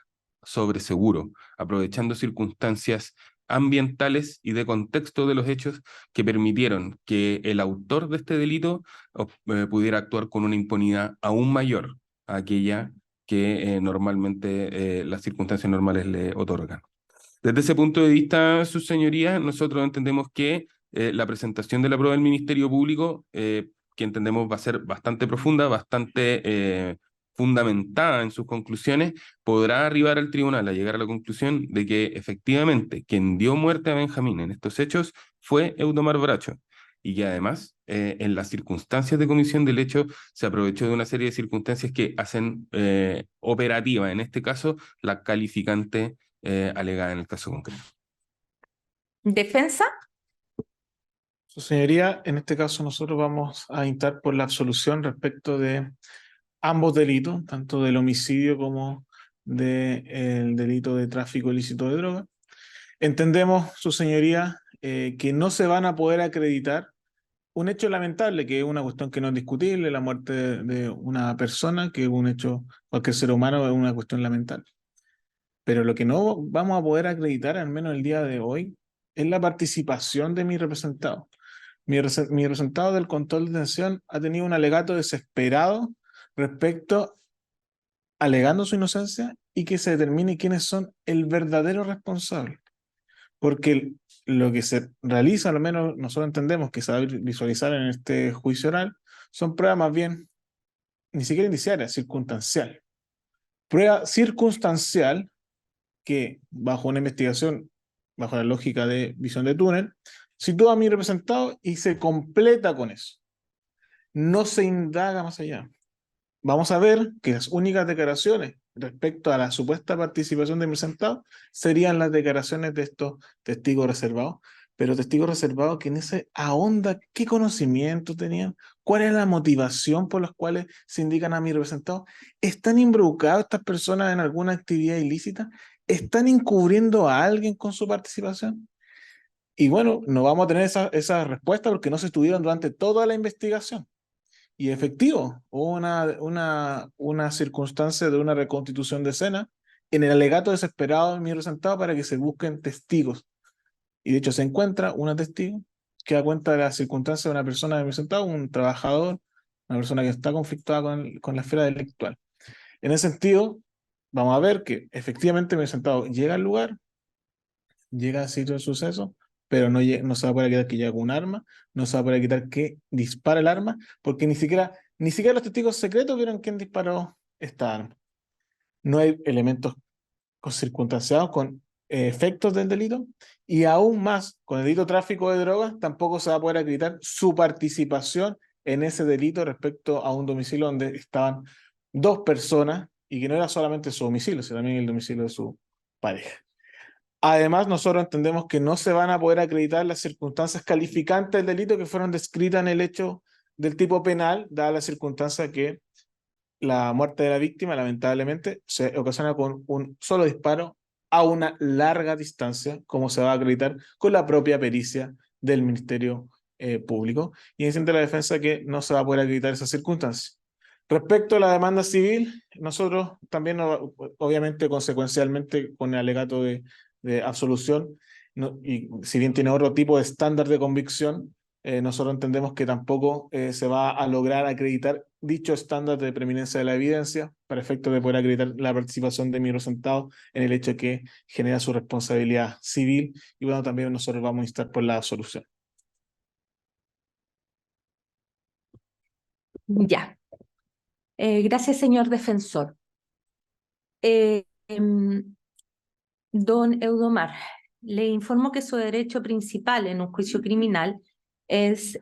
sobre seguro, aprovechando circunstancias ambientales y de contexto de los hechos que permitieron que el autor de este delito pudiera actuar con una impunidad aún mayor a aquella que normalmente las circunstancias normales le otorgan. Desde ese punto de vista, sus señorías, nosotros entendemos que la presentación de la prueba del Ministerio Público, que entendemos va a ser bastante profunda, bastante fundamentada en sus conclusiones, podrá arribar al tribunal a llegar a la conclusión de que efectivamente quien dio muerte a Benjamín en estos hechos fue Eudomar Bracho, y que además en las circunstancias de comisión del hecho se aprovechó de una serie de circunstancias que hacen operativa, en este caso, la calificante alegada en el caso concreto. ¿Defensa? Su señoría, en este caso nosotros vamos a instar por la absolución respecto de ambos delitos, tanto del homicidio como del delito de tráfico ilícito de droga. Entendemos, su señoría, que no se van a poder acreditar un hecho lamentable, que es una cuestión que no es discutible, la muerte de una persona, que es un hecho, cualquier ser humano es una cuestión lamentable. Pero lo que no vamos a poder acreditar, al menos el día de hoy, es la participación de mi representado. Mi representado del control de detención ha tenido un alegato desesperado respecto, alegando su inocencia, y que se determine quiénes son el verdadero responsable. Porque lo que se realiza, al menos nosotros entendemos que se va a visualizar en este juicio oral, son pruebas más bien, ni siquiera indiciarias, circunstancial. Prueba circunstancial que, bajo una investigación, bajo la lógica de visión de túnel, sitúa a mi representado y se completa con eso. No se indaga más allá. Vamos a ver que las únicas declaraciones respecto a la supuesta participación de mi representado serían las declaraciones de estos testigos reservados, pero testigos reservados que en ese ahonda qué conocimiento tenían, cuál es la motivación por las cuales se indican a mi representado. ¿Están involucradas estas personas en alguna actividad ilícita? ¿Están encubriendo a alguien con su participación? Y bueno, no vamos a tener esa respuesta porque no se estudiaron durante toda la investigación. Y efectivo, hubo una circunstancia de una reconstitución de escena en el alegato desesperado de mi representado para que se busquen testigos. Y de hecho se encuentra una testigo que da cuenta de la circunstancia de una persona de mi representado, un trabajador, una persona que está conflictuada con la esfera delictual. En ese sentido, vamos a ver que efectivamente mi representado llega al lugar, llega al sitio del suceso, pero no se va a poder quitar que llega con un arma, no se va a poder quitar que dispara el arma, porque ni siquiera los testigos secretos vieron quién disparó esta arma. No hay elementos circunstanciados con efectos del delito, y aún más, con el delito de tráfico de drogas, tampoco se va a poder acreditar su participación en ese delito respecto a un domicilio donde estaban dos personas, y que no era solamente su domicilio, sino también el domicilio de su pareja. Además, nosotros entendemos que no se van a poder acreditar las circunstancias calificantes del delito que fueron descritas en el hecho del tipo penal, dada la circunstancia que la muerte de la víctima, lamentablemente, se ocasiona con un solo disparo a una larga distancia, como se va a acreditar con la propia pericia del Ministerio Público. Y entiende la defensa que no se va a poder acreditar esas circunstancias. Respecto a la demanda civil, nosotros también, obviamente, consecuencialmente, con el alegato de absolución, y si bien tiene otro tipo de estándar de convicción, nosotros entendemos que tampoco se va a lograr acreditar dicho estándar de preeminencia de la evidencia para efecto de poder acreditar la participación de mi representado en el hecho que genera su responsabilidad civil, y bueno, también nosotros vamos a instar por la absolución. Ya. Gracias, señor defensor. Don Eudomar, le informo que su derecho principal en un juicio criminal es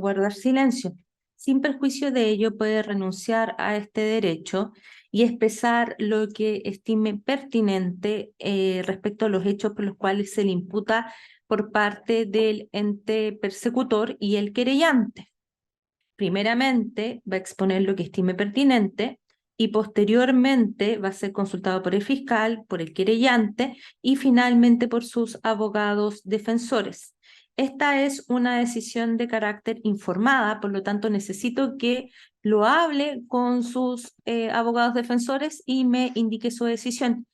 guardar silencio. Sin perjuicio de ello, puede renunciar a este derecho y expresar lo que estime pertinente respecto a los hechos por los cuales se le imputa por parte del ente persecutor y el querellante. Primeramente, va a exponer lo que estime pertinente y posteriormente va a ser consultado por el fiscal, por el querellante y finalmente por sus abogados defensores. Esta es una decisión de carácter informada, por lo tanto necesito que lo hable con sus abogados defensores y me indique su decisión.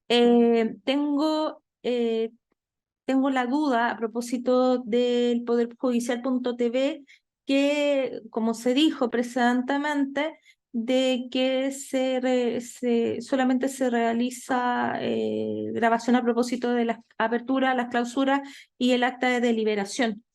Tengo la duda a propósito del poderjudicial.tv que, como se dijo precedentemente, de que solamente se realiza grabación a propósito de la apertura, las clausuras y el acta de deliberación.